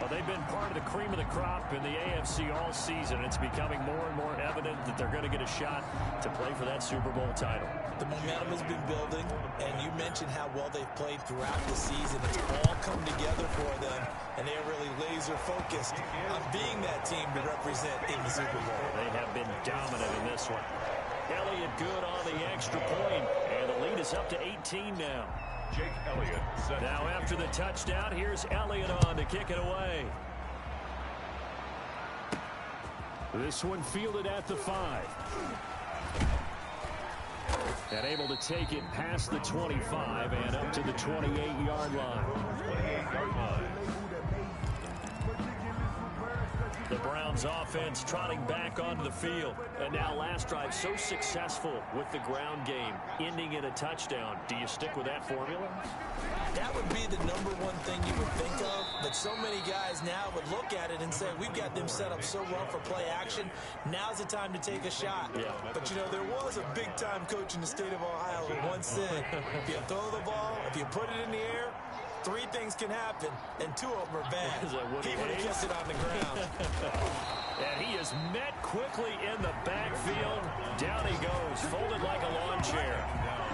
Well, they've been part of the cream of the crop in the AFC all season. It's becoming more and more evident that they're going to get a shot to play for that Super Bowl title. The momentum has been building, and you mentioned how well they've played throughout the season. It's all come together for them, and they're really laser-focused on being that team to represent in the Super Bowl. They have been dominant in this one. Elliott good on the extra point, and the lead is up to 18 now. Jake Elliott. Now after the touchdown, here's Elliott on to kick it away. This one fielded at the 5. And able to take it past the 25 and up to the 28-yard line. 28-yard line. The Browns offense trotting back onto the field. And now last drive so successful with the ground game, ending in a touchdown. Do you stick with that formula? That would be the #1 thing you would think of, but so many guys now would look at it and say, we've got them set up so well for play action, now's the time to take a shot. Yeah. But, you know, there was a big-time coach in the state of Ohio who once said, if you throw the ball, if you put it in the air, 3 things can happen, and 2 of them are bad. Is that Woody He would have Hayes? kept it on the ground. And he is met quickly in the backfield. Down he goes, folded like a lawn chair.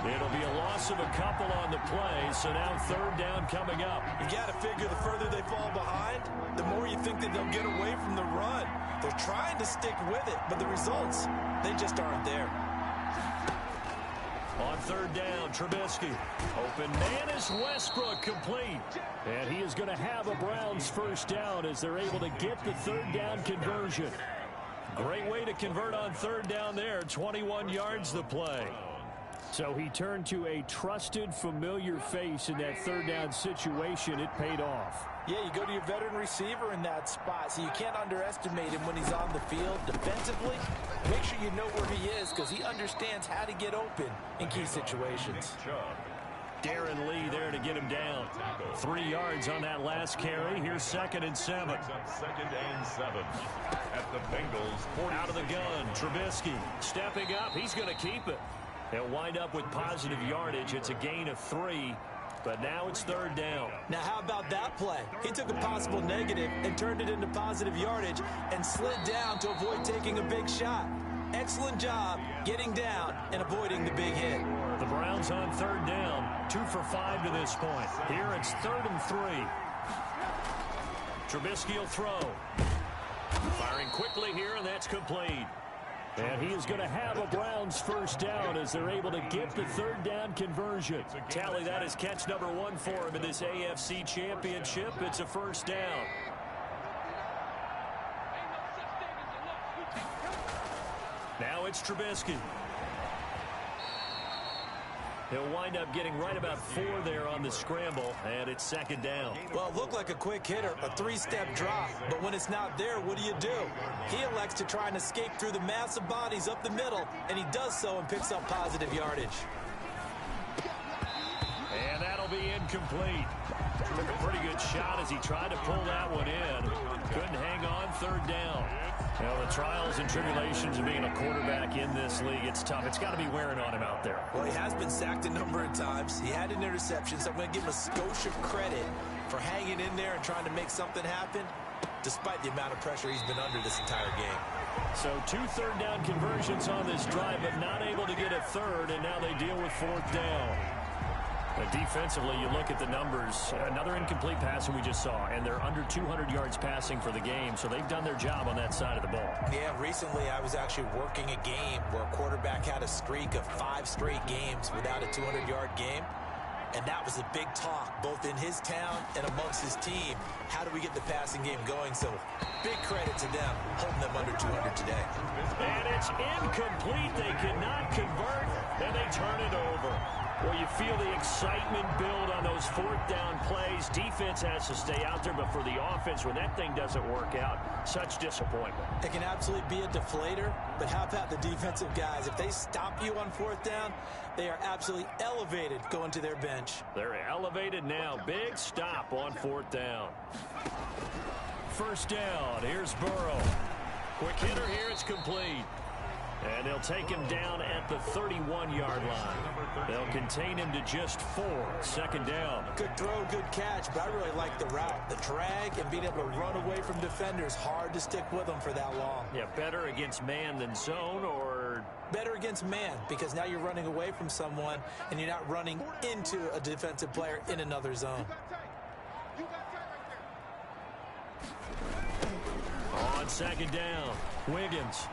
It'll be a loss of a couple on the play, so now third down coming up. You got to figure the further they fall behind, the more you think that they'll get away from the run. They're trying to stick with it, but the results, they just aren't there. On third down, Trubisky. Open man is Westbrook, complete. And he is going to have a Browns first down as they're able to get the third down conversion. Great way to convert on third down there. 21 yards the play. So he turned to a trusted, familiar face in that third down situation. It paid off. Yeah, you go to your veteran receiver in that spot, so you can't underestimate him when he's on the field. Defensively, make sure you know where he is because he understands how to get open in key situations. Darren Lee there to get him down. 3 yards on that last carry. Here's 2nd and 7. 2nd and 7 at the Bengals 40. Out of the gun, Trubisky stepping up. He's going to keep it. They'll wind up with positive yardage. It's a gain of 3, but now it's third down. Now, how about that play? He took a possible negative and turned it into positive yardage and slid down to avoid taking a big shot. Excellent job getting down and avoiding the big hit. The Browns on third down, 2 for 5 to this point. Here it's 3rd and 3. Trubisky will throw. Firing quickly here, and that's complete. And he is going to have a Browns first down as they're able to get the third down conversion. Tally, that is catch number 1 for him in this AFC Championship. It's a first down. Now it's Trubisky. He'll wind up getting right about 4 there on the scramble, and it's 2nd down. Well, it looked like a quick hitter, a 3-step drop, but when it's not there, what do? He elects to try and escape through the mass of bodies up the middle, and he does so and picks up positive yardage. And that'll be incomplete. Took a pretty good shot as he tried to pull that one in. Couldn't hang on, third down. You know, the trials and tribulations of being a quarterback in this league, it's tough. It's got to be wearing on him out there. Well, he has been sacked a number of times. He had an interception, so I'm going to give him a skosh of credit for hanging in there and trying to make something happen, despite the amount of pressure he's been under this entire game. So 2 third down conversions on this drive, but not able to get a third, and now they deal with 4th down. Defensively, you look at the numbers. Another incomplete pass we just saw, and they're under 200 yards passing for the game, so they've done their job on that side of the ball. Yeah, recently I was actually working a game where a quarterback had a streak of 5 straight games without a 200-yard game, and that was a big talk, both in his town and amongst his team. How do we get the passing game going? So big credit to them, holding them under 200 today. And it's incomplete. They cannot convert, and they turn it over. Well, you feel the excitement build on those 4th down plays. Defense has to stay out there, but for the offense, when that thing doesn't work out, such disappointment. It can absolutely be a deflator, but how about the defensive guys? If they stop you on 4th down, they are absolutely elevated going to their bench. They're elevated now. Big stop on 4th down. First down. Here's Burrow. Quick hitter here. It's complete. And they'll take him down at the 31-yard line. They'll contain him to just 4. 2nd down. Good throw, good catch, but I really like the route. The drag and being able to run away from defenders. Hard to stick with them for that long. Yeah, better against man than zone, or? Better against man, because now you're running away from someone and you're not running into a defensive player in another zone. On 2nd down, Wiggins.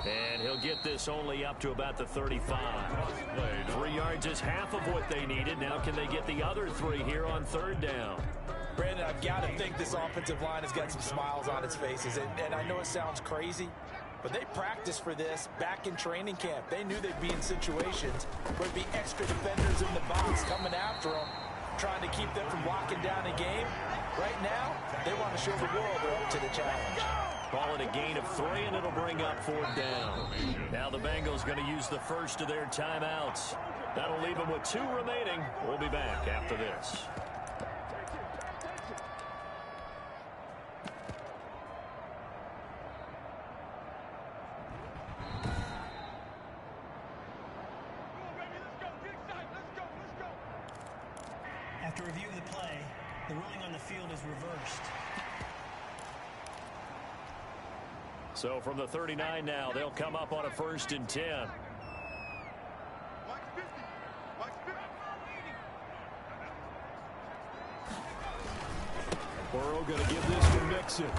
And he'll get this only up to about the 35. 3 yards is half of what they needed. Now can they get the other 3 here on 3rd down? Brandon, I've got to think this offensive line has got some smiles on its faces. And I know it sounds crazy, but they practiced for this back in training camp. They knew they'd be in situations where it'd be extra defenders in the box coming after them, trying to keep them from locking down a game. Right now, they want to show the world they're up to the challenge. Call it a gain of 3, and it'll bring up 4th down. Now the Bengals going to use the first of their timeouts. That'll leave them with 2 remaining. We'll be back after this. After review of the play, the ruling on the field is reversed. So from the 39 now, they'll come up on a 1st and 10. Burrow going to give this to Mixon.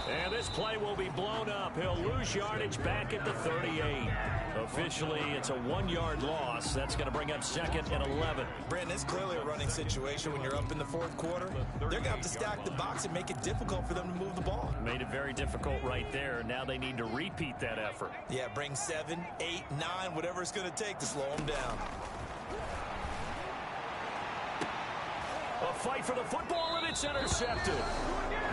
And this play will be blown up. He'll lose yardage back at the 38. Officially, it's a 1-yard loss. That's going to bring up 2nd and 11. Brandon, it's clearly a running situation when you're up in the 4th quarter. They're going to have to stack the box and make it difficult for them to move the ball. Made it very difficult right there. Now they need to repeat that effort. Yeah, bring 7, 8, 9, whatever it's going to take to slow them down. A fight for the football, and it's intercepted.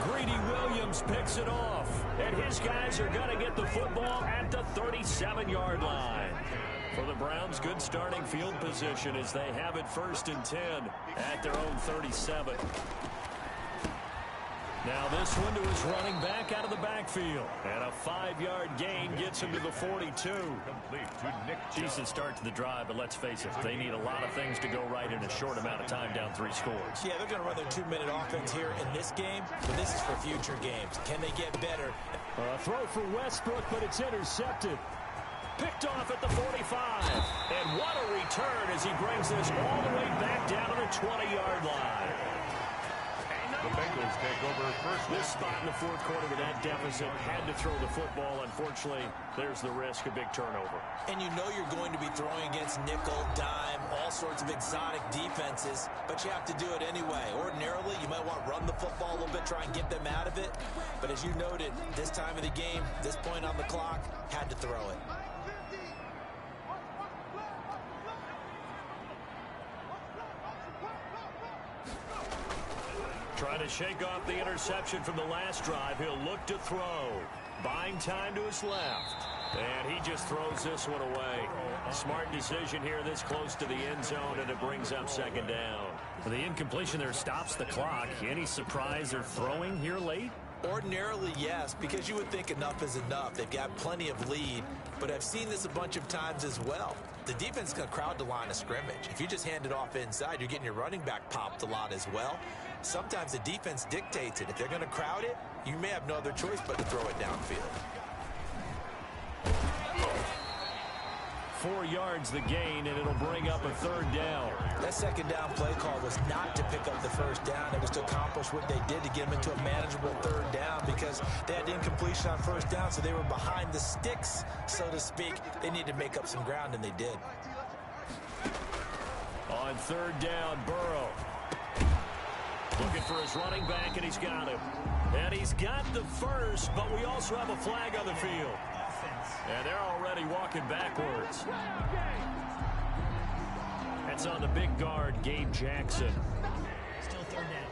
Greedy Williams picks it off, and his guys are going to get the football at the 37-yard line. For the Browns, good starting field position as they have it 1st and 10 at their own 37. Now this one to his running back out of the backfield. And a 5-yard gain gets him to the 42. Decent start to the drive, but let's face it, they need a lot of things to go right in a short amount of time down 3 scores. Yeah, they're going to run their 2-minute offense here in this game, but this is for future games. Can they get better? A throw for Westbrook, but it's intercepted. Picked off at the 45. And what a return as he brings this all the way back down to the 20-yard line. The Bengals take over first. This spot in the 4th quarter with that deficit, had to throw the football. Unfortunately, there's the risk of big turnover. And you know you're going to be throwing against nickel, dime, all sorts of exotic defenses, but you have to do it anyway. Ordinarily, you might want to run the football a little bit, try and get them out of it. But as you noted, this time of the game, this point on the clock, had to throw it. Trying to shake off the interception from the last drive. He'll look to throw. Buying time to his left. And he just throws this one away. Smart decision here this close to the end zone, and it brings up 2nd down. The incompletion there stops the clock. Any surprise they're throwing here late? Ordinarily, yes, because you would think enough is enough. They've got plenty of lead, but I've seen this a bunch of times as well. The defense is going to crowd the line of scrimmage. If you just hand it off inside, you're getting your running back popped a lot as well. Sometimes the defense dictates it. If they're going to crowd it, you may have no other choice but to throw it downfield. 4 yards the gain, and it'll bring up a 3rd down. That 2nd down play call was not to pick up the 1st down. It was to accomplish what they did to get them into a manageable 3rd down because they had incompletion on 1st down, so they were behind the sticks, so to speak. They needed to make up some ground, and they did. On 3rd down, Burrow. Looking for his running back, and he's got him. And he's got the 1st, but we also have a flag on the field. And they're already walking backwards. That's on the big guard, Gabe Jackson. Still 3rd down.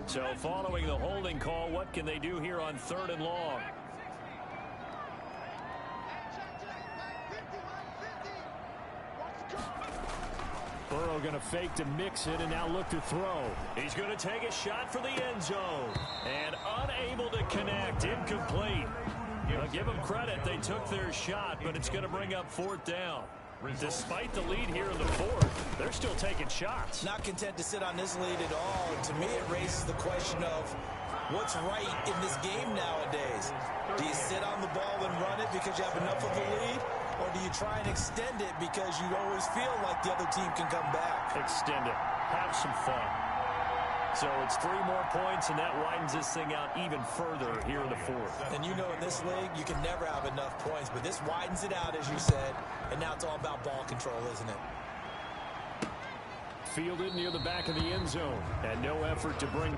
So following the holding call, what can they do here on 3rd and long? Burrow going to fake to mix it and now look to throw. He's going to take a shot for the end zone. And unable to connect. Incomplete. I'll give them credit. They took their shot, but it's going to bring up 4th down. Despite the lead here in the 4th, they're still taking shots. Not content to sit on this lead at all. And to me, it raises the question of what's right in this game nowadays. Do you sit on the ball and run it because you have enough of a lead? Or do you try and extend it because you always feel like the other team can come back? Extend it. Have some fun. So it's 3 more points, and that widens this thing out even further here in the 4th. And you know in this league, you can never have enough points, but this widens it out, as you said, and now it's all about ball control, isn't it? Fielded near the back of the end zone, and no effort to bring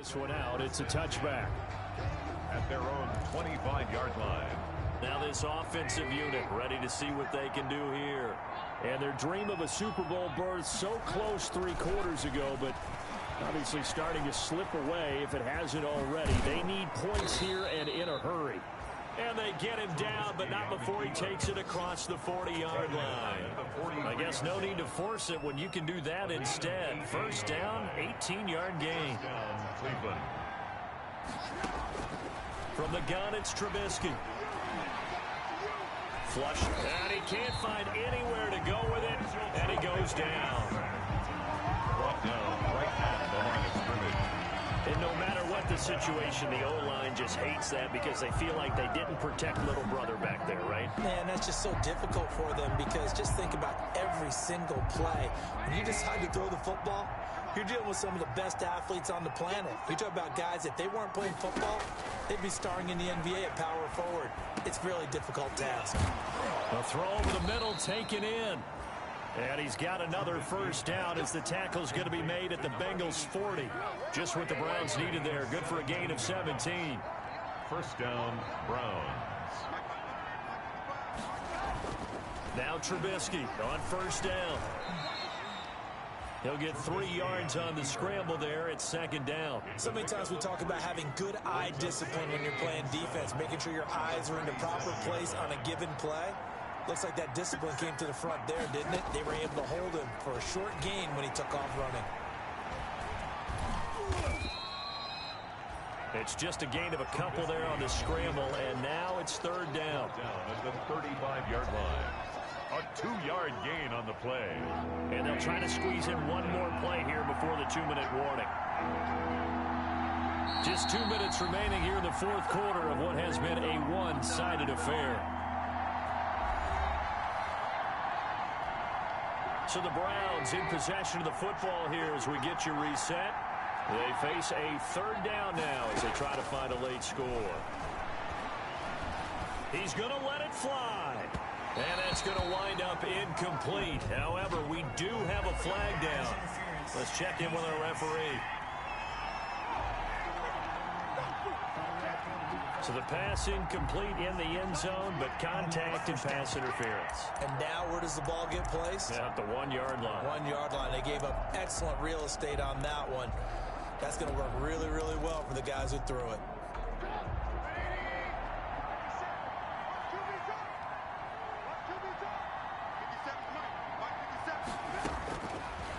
This one out. It's a touchback. At their own 25-yard line. Now this offensive unit ready to see what they can do here. And their dream of a Super Bowl berth so close 3 quarters ago, but obviously starting to slip away if it hasn't already. They need points here and in a hurry. And they get him down, but not before he takes it across the 40-yard line. I guess no need to force it when you can do that instead. First down, 18-yard gain. Cleveland. From the gun, it's Trubisky. Flush, and he can't find anywhere to go with it, and he goes down. Brought down right at the line of scrimmage. And no matter what the situation, the O-line just hates that because they feel like they didn't protect little brother back there, right? Man, that's just so difficult for them because just think about every single play. When you decide to throw the football, you're dealing with some of the best athletes on the planet. You talk about guys, if they weren't playing football, they'd be starring in the NBA at power forward. It's a really difficult task. A throw over the middle taken in. And he's got another first down as the tackle's going to be made at the Bengals 40. Just what the Browns needed there. Good for a gain of 17. First down, Browns. Now Trubisky on first down. He'll get 3 yards on the scramble there. It's second down. So many times we talk about having good eye discipline when you're playing defense, making sure your eyes are in the proper place on a given play. Looks like that discipline came to the front there, didn't it? They were able to hold him for a short gain when he took off running. It's just a gain of a couple there on the scramble, and now it's third down. Down at the 35-yard line. A 2-yard gain on the play. And they'll try to squeeze in one more play here before the 2-minute warning. Just 2 minutes remaining here in the fourth quarter of what has been a one-sided affair. So the Browns in possession of the football here as we get you reset. They face a third down now as they try to find a late score. He's going to let it fly. And that's going to wind up incomplete. However, we do have a flag down. Let's check in with our referee. So the pass incomplete in the end zone, but contact and pass interference. And now where does the ball get placed? At the 1-yard line. 1-yard line. They gave up excellent real estate on that one. That's going to work really, really well for the guys who threw it.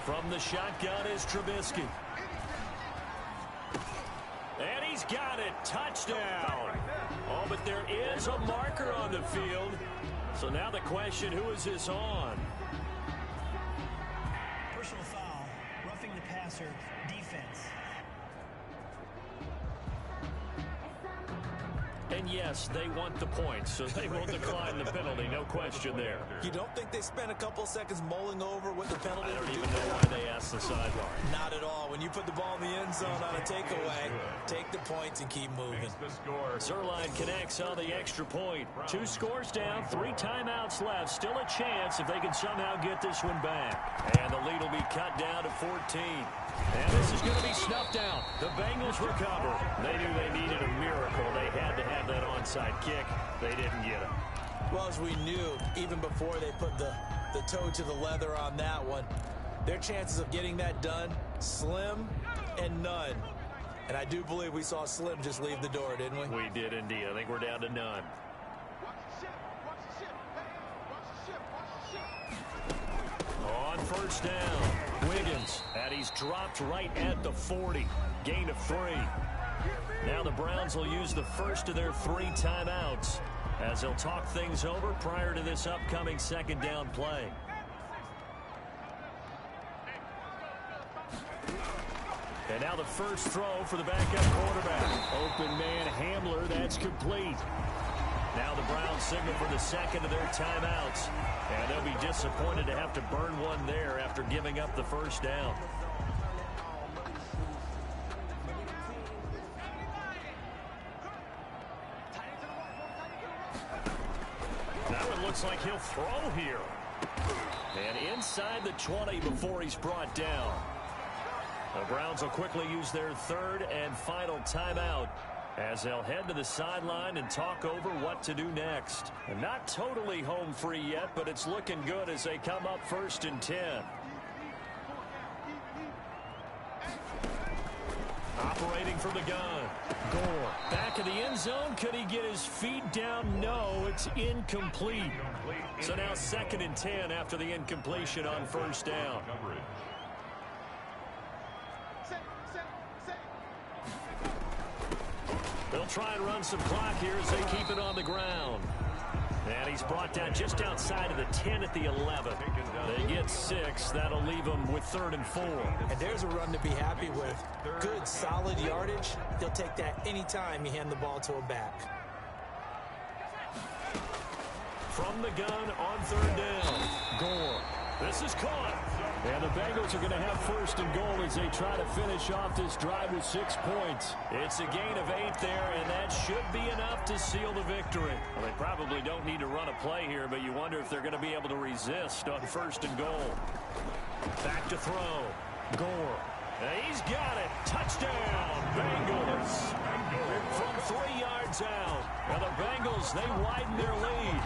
From the shotgun is Trubisky. And he's got it. Touchdown. Oh, but there is a marker on the field. So now the question, who is this on? Personal foul, roughing the passer, defense. And yes, they want the points, so they will decline the penalty, no question there. You don't think they spent a couple seconds mulling over what the penalty I don't would even do? know why they asked the sideline. Not at all. When you put the ball in the end zone on a takeaway, take the points and keep moving. Zerline connects on the extra point. 2 scores down, 3 timeouts left. Still a chance if they can somehow get this one back. And the lead will be cut down to 14. And this is going to be snuffed out. The Bengals recover. They knew they needed a miracle. They had to have that onside kick. They didn't get it. Well, as we knew, even before they put the toe to the leather on that one, their chances of getting that done, slim and none. And I do believe we saw Slim just leave the door, didn't we? We did indeed. I think we're down to none. On first down, Wiggins, and he's dropped right at the 40. Gain of 3. Now the Browns will use the first of their 3 timeouts as they'll talk things over prior to this upcoming second down play. And now the first throw for the backup quarterback. Open man Hamler, that's complete. Now the Browns signal for the second of their timeouts. And they'll be disappointed to have to burn one there after giving up the first down. Now it looks like he'll throw here. And inside the 20 before he's brought down. The Browns will quickly use their third and final timeout as they'll head to the sideline and talk over what to do next. And not totally home free yet, but it's looking good as they come up 1st and 10. Operating from the gun. Gore back in the end zone. Could he get his feet down? No, it's incomplete. So now 2nd and 10 after the incompletion on 1st down. They'll try and run some clock here as they keep it on the ground. And he's brought down just outside of the 10 at the 11. They get 6. That'll leave them with 3rd and 4. And there's a run to be happy with. Good, solid yardage. He'll take that anytime you hand the ball to a back. From the gun on 3rd down. Gore. This is caught. And the Bengals are going to have 1st and goal as they try to finish off this drive with 6 points. It's a gain of 8 there, and that should be enough to seal the victory. Well, they probably don't need to run a play here, but you wonder if they're going to be able to resist on 1st and goal. Back to throw. Gore. And he's got it. Touchdown, Bengals. From 3 yards out. Now the Bengals, they widen their lead.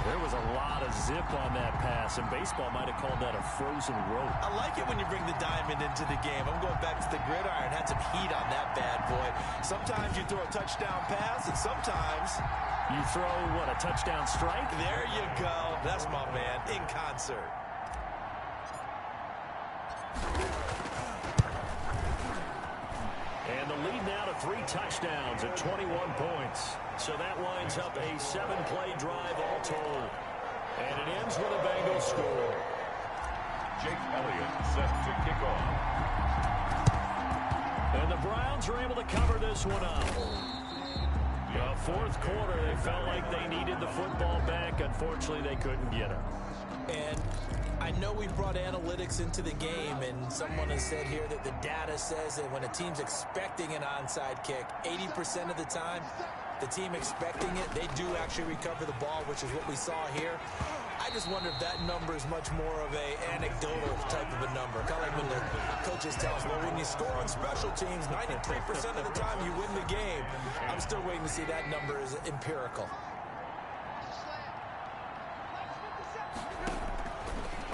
There was a lot of zip on that pass, and baseball might have called that a frozen rope. I like it when you bring the diamond into the game. I'm going back to the gridiron. Had some heat on that bad boy. Sometimes you throw a touchdown pass, and sometimes you throw, what, a touchdown strike? There you go. That's my man, in concert. And the lead now to 3 touchdowns at 21 points. So that winds up a 7-play drive all told. And it ends with a Bengals score. Jake Elliott set to kick off. And the Browns are able to cover this one up. The 4th quarter, they felt like they needed the football back. Unfortunately, they couldn't get it. And I know we brought analytics into the game, and someone has said here that the data says that when a team's expecting an onside kick, 80% of the time, the team expecting it, they do actually recover the ball, which is what we saw here. I just wonder if that number is much more of a anecdotal type of a number. Kind of like when the coaches tell us, well, when you score on special teams, 93% of the time you win the game. I'm still waiting to see that number is empirical.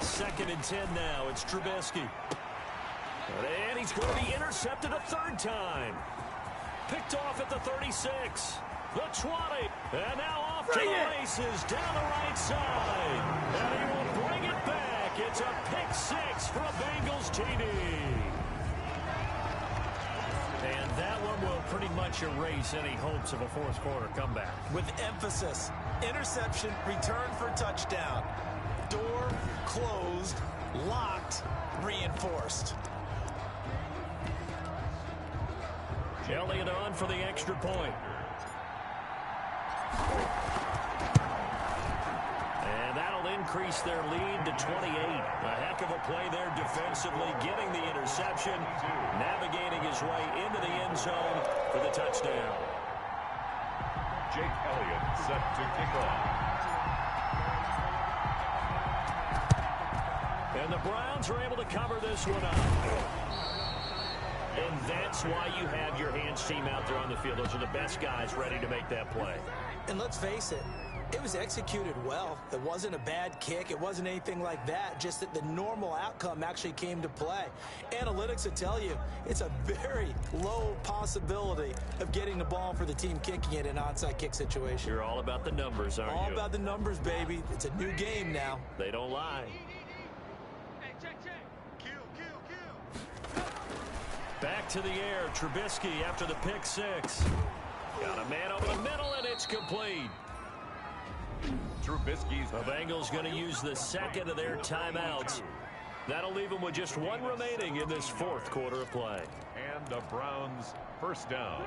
2nd and 10 now. It's Trubisky. And he's going to be intercepted a 3rd time. Picked off at the 36. The 20. And now off to the races down the right side. And he will bring it back. It's a pick 6 for a Bengals TD. And that one will pretty much erase any hopes of a 4th quarter comeback. With emphasis. Interception, return for touchdown. Door closed, locked, reinforced. Elliott on for the extra point. And that'll increase their lead to 28. A heck of a play there defensively, getting the interception, navigating his way into the end zone for the touchdown. Jake Elliott set to kick off. And the Browns are able to cover this one up. And that's why you have your hands team out there on the field. Those are the best guys ready to make that play. And let's face it, it was executed well. It wasn't a bad kick. It wasn't anything like that. Just that the normal outcome actually came to play. Analytics will tell you it's a very low possibility of getting the ball for the team kicking it in an onside kick situation. You're all about the numbers, aren't you? All about the numbers, baby. It's a new game now. They don't lie. Back to the air, Trubisky after the pick 6. Got a man over the middle, and it's complete. Trubisky's the Bengals going to use the 2nd of their timeouts. That'll leave them with just 1 remaining in this 4th quarter of play. And the Browns 1st down.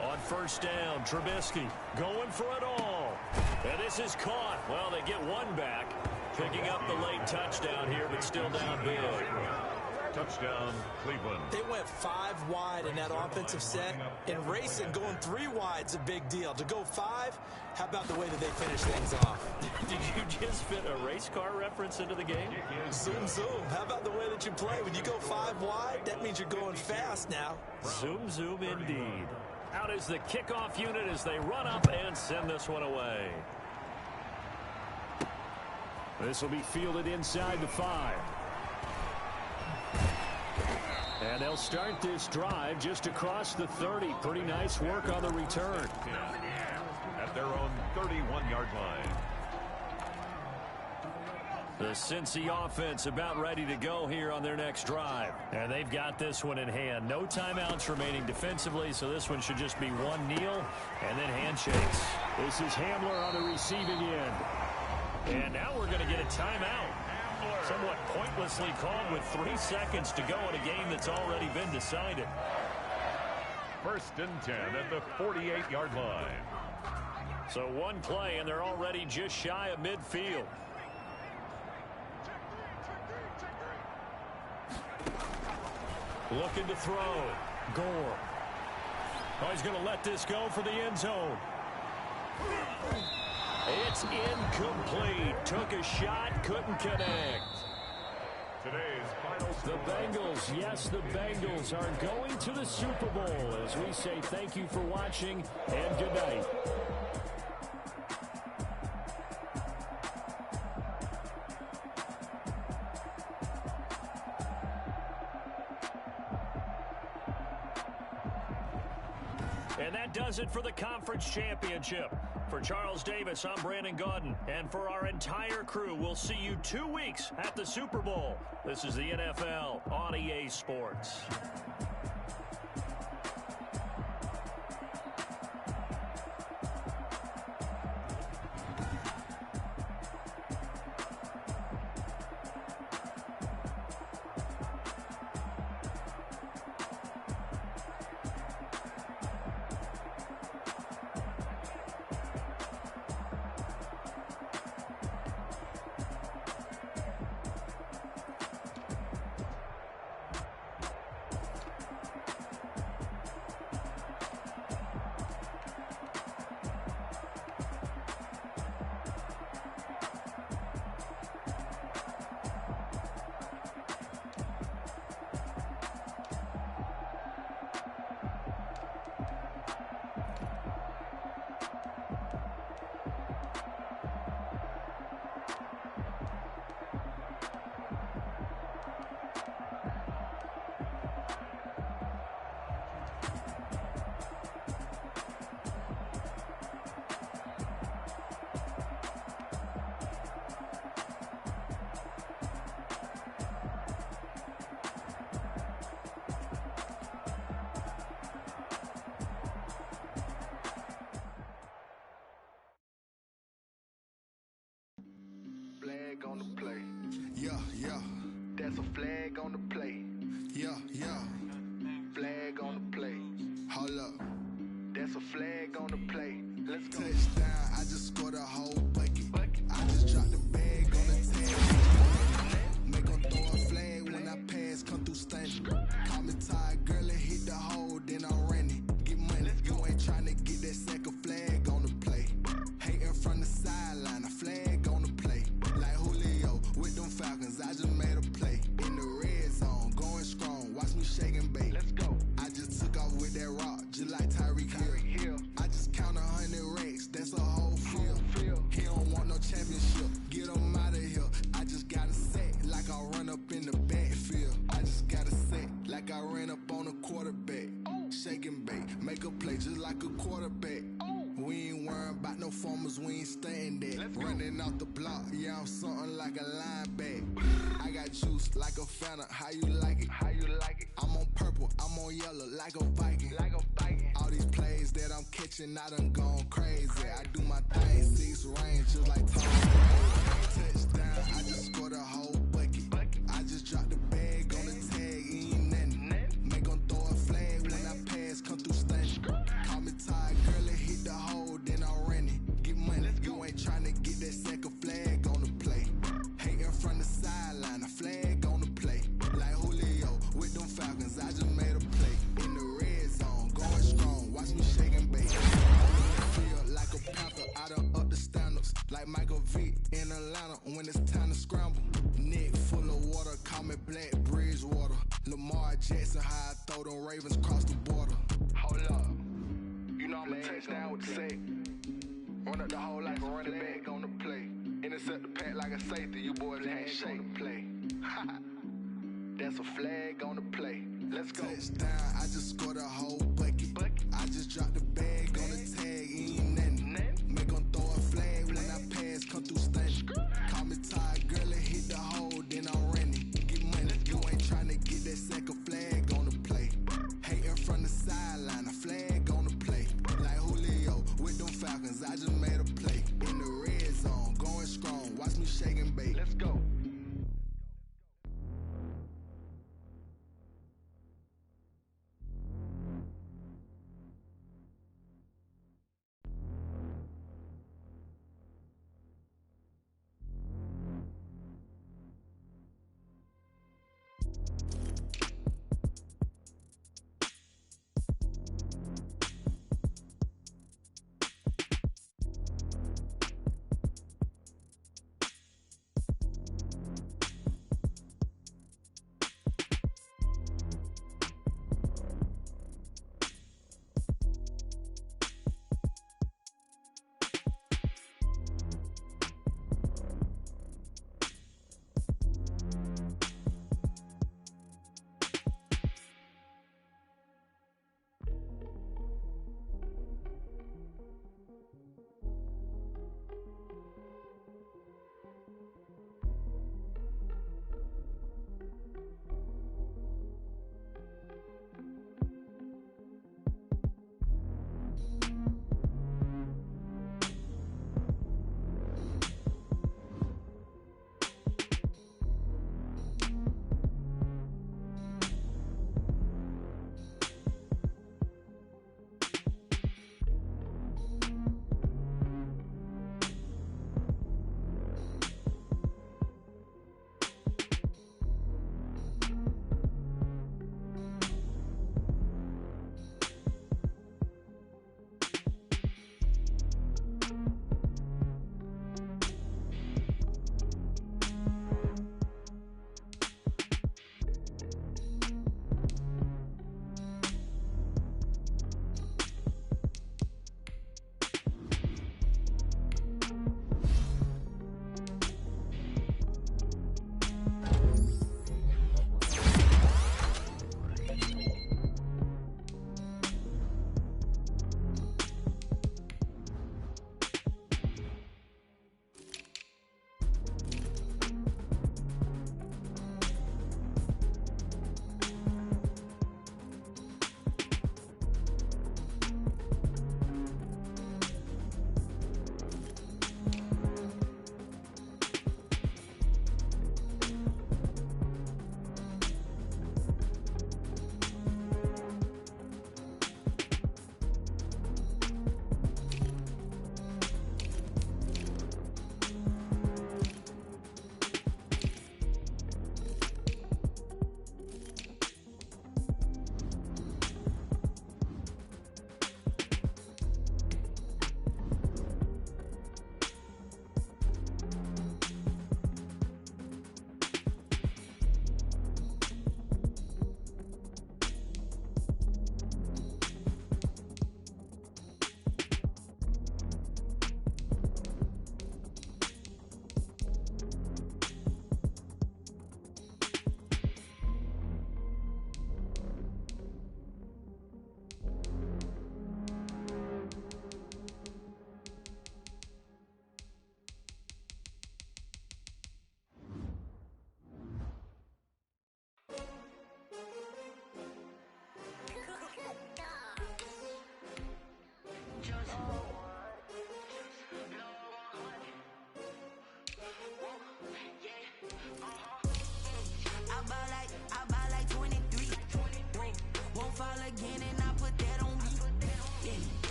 On 1st down, Trubisky going for it all. And this is caught. Well, they get 1 back. Picking up the late touchdown here, but still down big. Touchdown, Cleveland. They went 5 wide in that offensive set, and racing going 3 wide's a big deal. To go 5, how about the way that they finish things off? Did you just fit a race car reference into the game? Zoom, zoom. How about the way that you play? When you go 5 wide, that means you're going fast now. Zoom, zoom indeed. Out is the kickoff unit as they run up and send this one away. This will be fielded inside the 5. And they'll start this drive just across the 30. Pretty nice work on the return. At their own 31-yard line. The Cincy offense about ready to go here on their next drive. And they've got this one in hand. No timeouts remaining defensively, so this one should just be one kneel and then handshakes. This is Hamler on the receiving end. And now we're going to get a timeout. Somewhat pointlessly called with 3 seconds to go in a game that's already been decided. 1st and 10 at the 48-yard line. So one play, and they're already just shy of midfield. Looking to throw. Gore. Oh, he's going to let this go for the end zone. It's incomplete. Took a shot, couldn't connect. Today's final score. The Bengals, yes, the Bengals are going to the Super Bowl as we say thank you for watching and good night. And that does it for the conference championship. For Charles Davis, I'm Brandon Gaudin. And for our entire crew, we'll see you 2 weeks at the Super Bowl. This is the NFL on EA Sports. Flag on the play. Yeah, yeah. That's a flag on the play. Yeah, yeah. Flag on the play. Hold up. That's a flag on the play. Let's go. Touchdown, I just scored a whole bucket. I just dropped the bag on the tag. Make 'em throw a flag when I pass, come through stunning. Call me tired, girl, and hit the hole, then I'm running. Get money, you ain't trying to get that second flag on the play. Hating from the sideline, a flag on the play. Like Julio with them Falcons, I just made a play. In the red zone, going strong, watch me shake and bake. Let's go. I just took off with that rock, just like Tyreek Hill. I just count 100 racks, that's a whole field. He don't want no championship, get him out of here. I just got a set, like I run up in the backfield. I just got a set, like I ran up on a quarterback. Shake and bake, make a play just like a quarterback. We ain't worrying about no formers, we ain't staying there. Running off the block, yeah, I'm something like a linebacker. I got juice like a Fanta, how you like it? How you like it? I'm on purple, I'm on yellow, like a Viking. Like a Viking. All these plays that I'm catching, I done gone crazy. I do my thing, 6 range, just like Tom Brady. Touchdown, I just scored a whole bucket. I just dropped the bag on the tag, ain't nothing. Make 'em throw a flag when I pass, come through stunning. Call me tired, girl, and hit the hole, then I'm running. Get money, you ain't trying to get that second flag on the play. Hating from the sideline, a flag on the play. Like Julio I throw them Ravens across the border. Hold up. You know I'm a touchdown with the sack. Run up the hole like a running back on the play. Intercept the pack like a safety. You boys can't shake the play. That's a flag on the play. Let's go. Touchdown, I just scored a whole bucket. I just dropped the bag on the tag, ain't nothing. Make them throw a flag when I pass, come through stunning. Call me tired, girl, and hit the hole, then I'm running. Get money, you ain't trying to get that second flag on the play. Hating from the sideline, a flag on the play. Like Julio with them Falcons, I just made a play. In the red zone, going strong, watch me shake and bake. Let's go.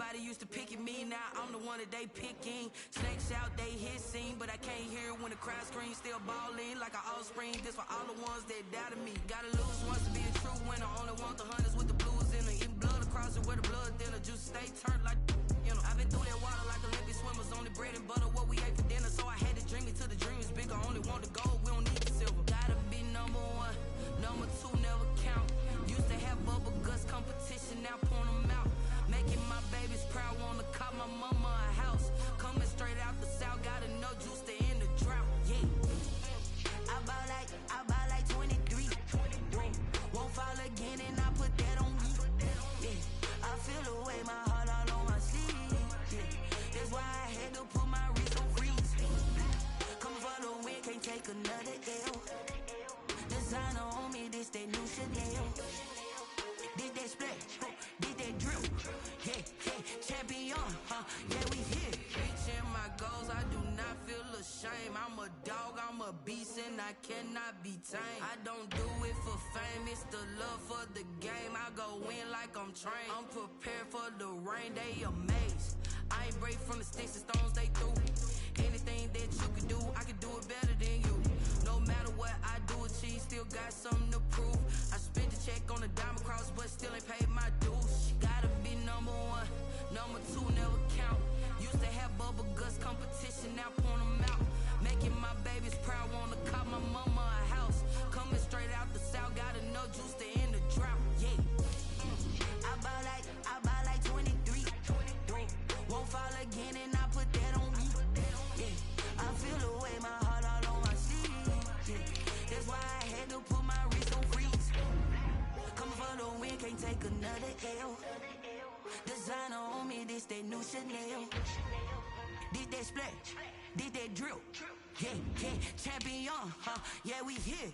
Everybody used to pick at me, now I'm the one that they picking. Snakes out, they hissing, but I can't hear when the crowd screams. Still balling like an offspring. This for all the ones that doubted me. Gotta lose once to be a true winner. Only want the hunters with the blues in it. Eating blood across it where the blood thinner. Juice stay turned like, you know. I've been through that water like Olympic swimmers. Only bread and butter, what we ate for dinner. So I had to dream it till the dream is bigger. Only want the gold, we don't need the silver. Gotta be number one, number two never count. Used to have bubble guts competition, now point them out. Making my babies proud, wanna cop my mama a house. Coming straight out the south, gotta know juice to end the drought. Yeah, I bought like 23. Won't fall again and I put that on me. Yeah, I feel the way, my heart all on my sleeve. Yeah, that's why I had to put my wrist on freeze. Coming for the win, can't take another L. Designer on me, this that new Chanel. Did that splash, did that drill. Yeah, champion, yeah, we here. Reaching my goals, I do not feel ashamed. I'm a dog, I'm a beast, and I cannot be tamed. I don't do it for fame, it's the love for the game. I go in like I'm trained. I'm prepared for the rain, they amazed. I ain't break from the sticks and stones they threw. Anything that you can do, I can do it better than you. No matter what I do, achieve, still got something to prove. I spent the check on the diamond cross, but still ain't paid my dues. Gotta be number one, number two never count. Used to have bubble guts competition, now point them out. Making my babies proud, wanna cop my mama a house. Coming straight out the south, gotta know juice to end the drought. Yeah, I bought like 23. Won't fall again and I put that on me. Yeah, I feel the way, my heart all on my sleeve. Yeah, that's why I had to put my wrist on freeze. Coming for the win, can't take another L. Designer on me, this that new Chanel. Did that splash, did that drill. Yeah, champion, yeah, we here.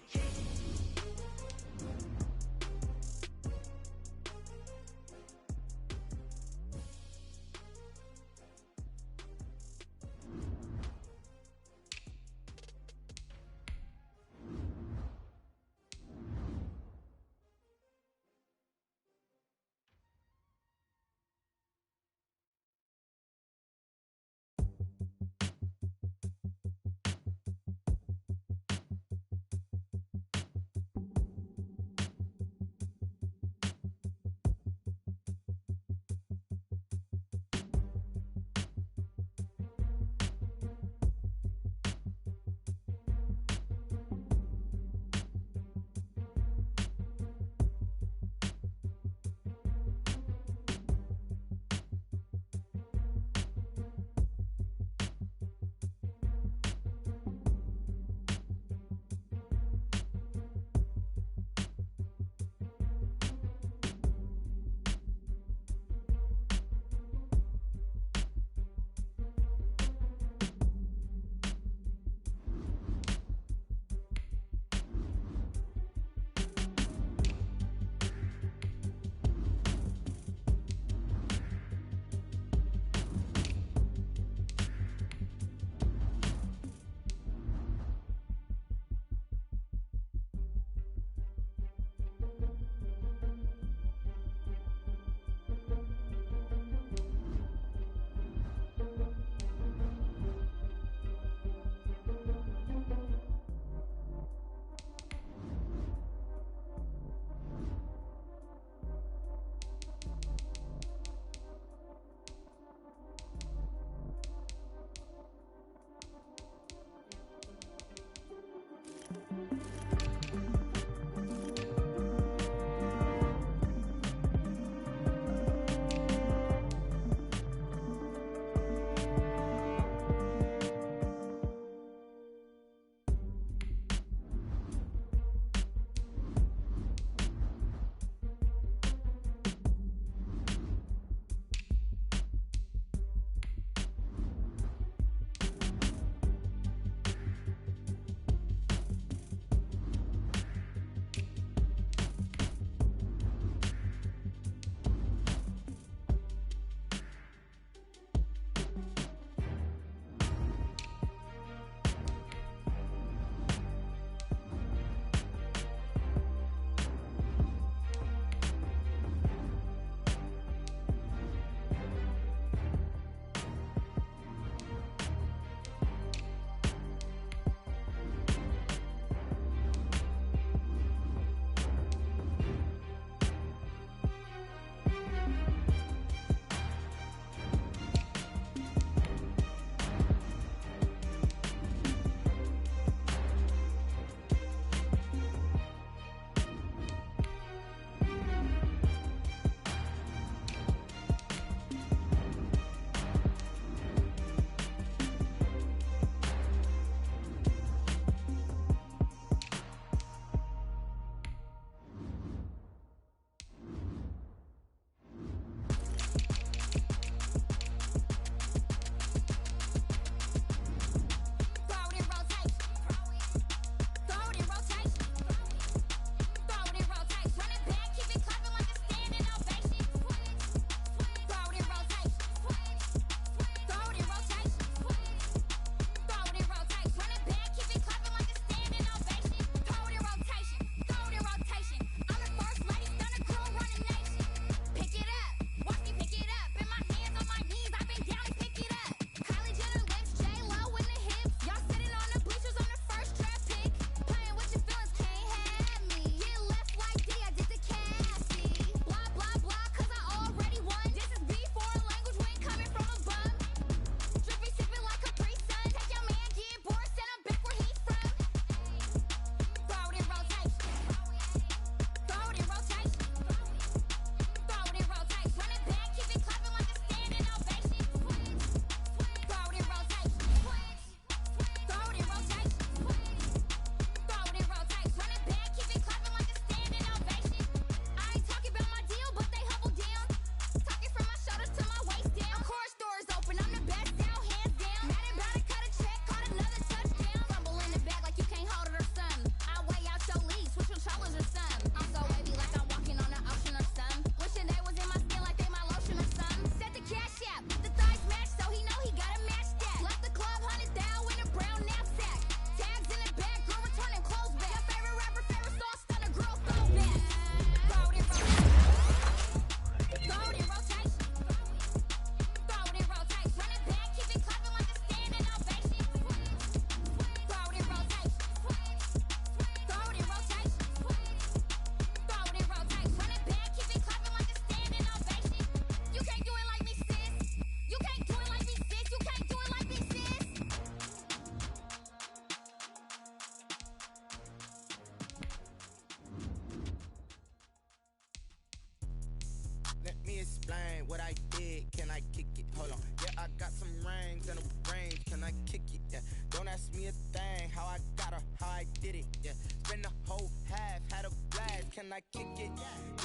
explain what I did. Can I kick it? Hold on. Yeah, I got some rings and a range. Can I kick it? Yeah. Don't ask me a thing. How I got her, how I did it. Yeah. Spend the whole half, had a blast. Can I kick it?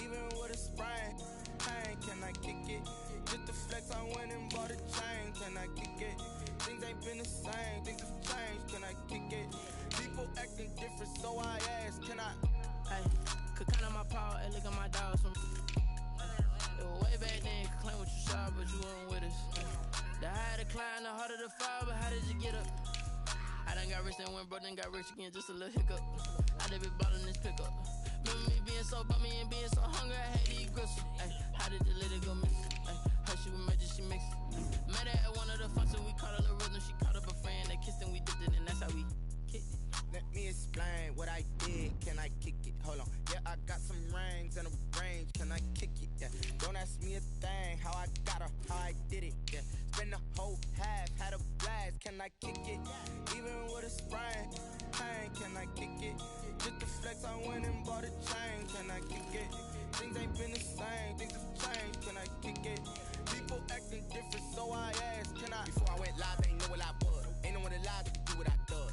Even with a sprain. Pain, can I kick it? Just the flex, I went and bought a chain. Can I kick it? Things ain't been the same. Things have changed. Can I kick it? People acting different, so I ask. Can I? Hey, could count on my power and look at my dogs. It was way back then, could claim what you saw, but you weren't with us. The higher the climb, the harder the fall, but how did you get up? I done got rich and went broke, then got rich again, just a little hiccup. I done been ballin' this pickup. Remember me being so bummy and being so hungry, I had to eat grits. Ay, how did the lady go miss? Ay, her she was magic, she mixed. Met her at one of the functions, we caught a little rhythm, she caught up a friend, they kissed and we dipped it, and that's how we kicked it. Let me explain what I did. Can I kick it? Hold on. Yeah, I got some rings and a range. Can I kick it? Yeah. Don't ask me a thing. How I got her, how I did it. Yeah. Spend the whole half, had a blast. Can I kick it? Even with a sprain. Pain, can I kick it? Just the flex, I went and bought a chain. Can I kick it? Things ain't been the same. Things have changed. Can I kick it? People acting different, so I asked. Can I? Before I went live, ain't know what I was. Ain't no one alive to do what I does.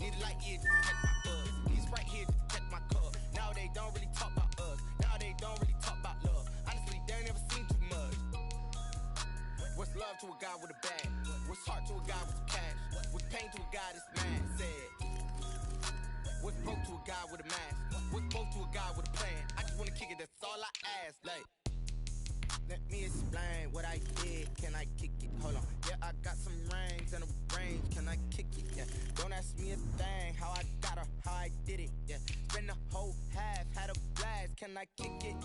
Need a light here to protect my buzz. Need right here to protect my cup. Now they don't really talk about us. Now they don't really talk about love. Honestly, they ain't never seen too much. What's love to a guy with a bag? What's heart to a guy with cash? What's pain to a guy that's mad? Said. What's broke to a guy with a mask? What's both to a guy with a plan? I just wanna kick it, that's all I ask. Like, let me explain what I did. Can I kick it? Hold on. Yeah, I got some rings and a range. Can I kick it? Yeah. Don't ask me a thing. How I got her, how I did it. Yeah. Spend the whole half, had a blast. Can I kick it?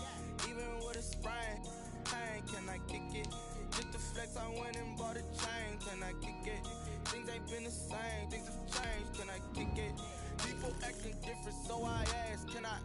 Even with a sprain. Pain, can I kick it? Just the flex, I went and bought a chain. Can I kick it? Things ain't been the same. Things have changed. Can I kick it? People acting different, so I ask. Can I?